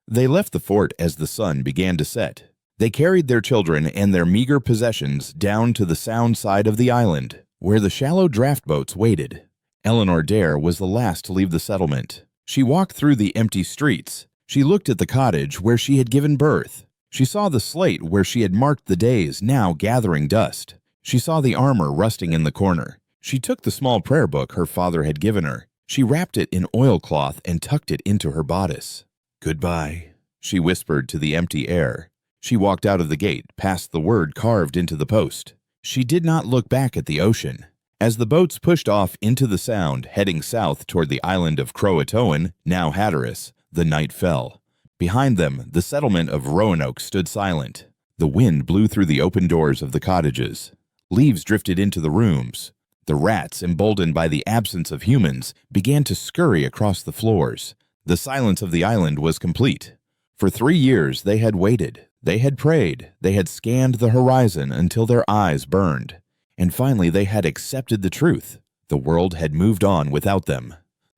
They left the fort as the sun began to set. They carried their children and their meager possessions down to the sound side of the island, where the shallow draft boats waited. Eleanor Dare was the last to leave the settlement. She walked through the empty streets. She looked at the cottage where she had given birth. She saw the slate where she had marked the days, now gathering dust. She saw the armor rusting in the corner. She took the small prayer book her father had given her. She wrapped it in oilcloth and tucked it into her bodice. "Goodbye," she whispered to the empty air. She walked out of the gate, past the word carved into the post. She did not look back at the ocean. As the boats pushed off into the Sound, heading south toward the island of Croatoan, now Hatteras, the night fell. Behind them, the settlement of Roanoke stood silent. The wind blew through the open doors of the cottages. Leaves drifted into the rooms. The rats, emboldened by the absence of humans, began to scurry across the floors. The silence of the island was complete. For 3 years they had waited. They had prayed. They had scanned the horizon until their eyes burned. And finally they had accepted the truth. The world had moved on without them.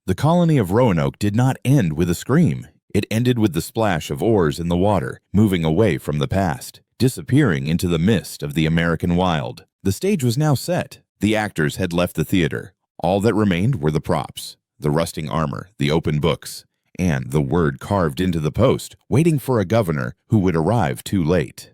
The colony of Roanoke did not end with a scream. It ended with the splash of oars in the water, moving away from the past, disappearing into the mist of the American wild. The stage was now set. The actors had left the theater. All that remained were the props, the rusting armor, the open books, and the word carved into the post, waiting for a governor who would arrive too late.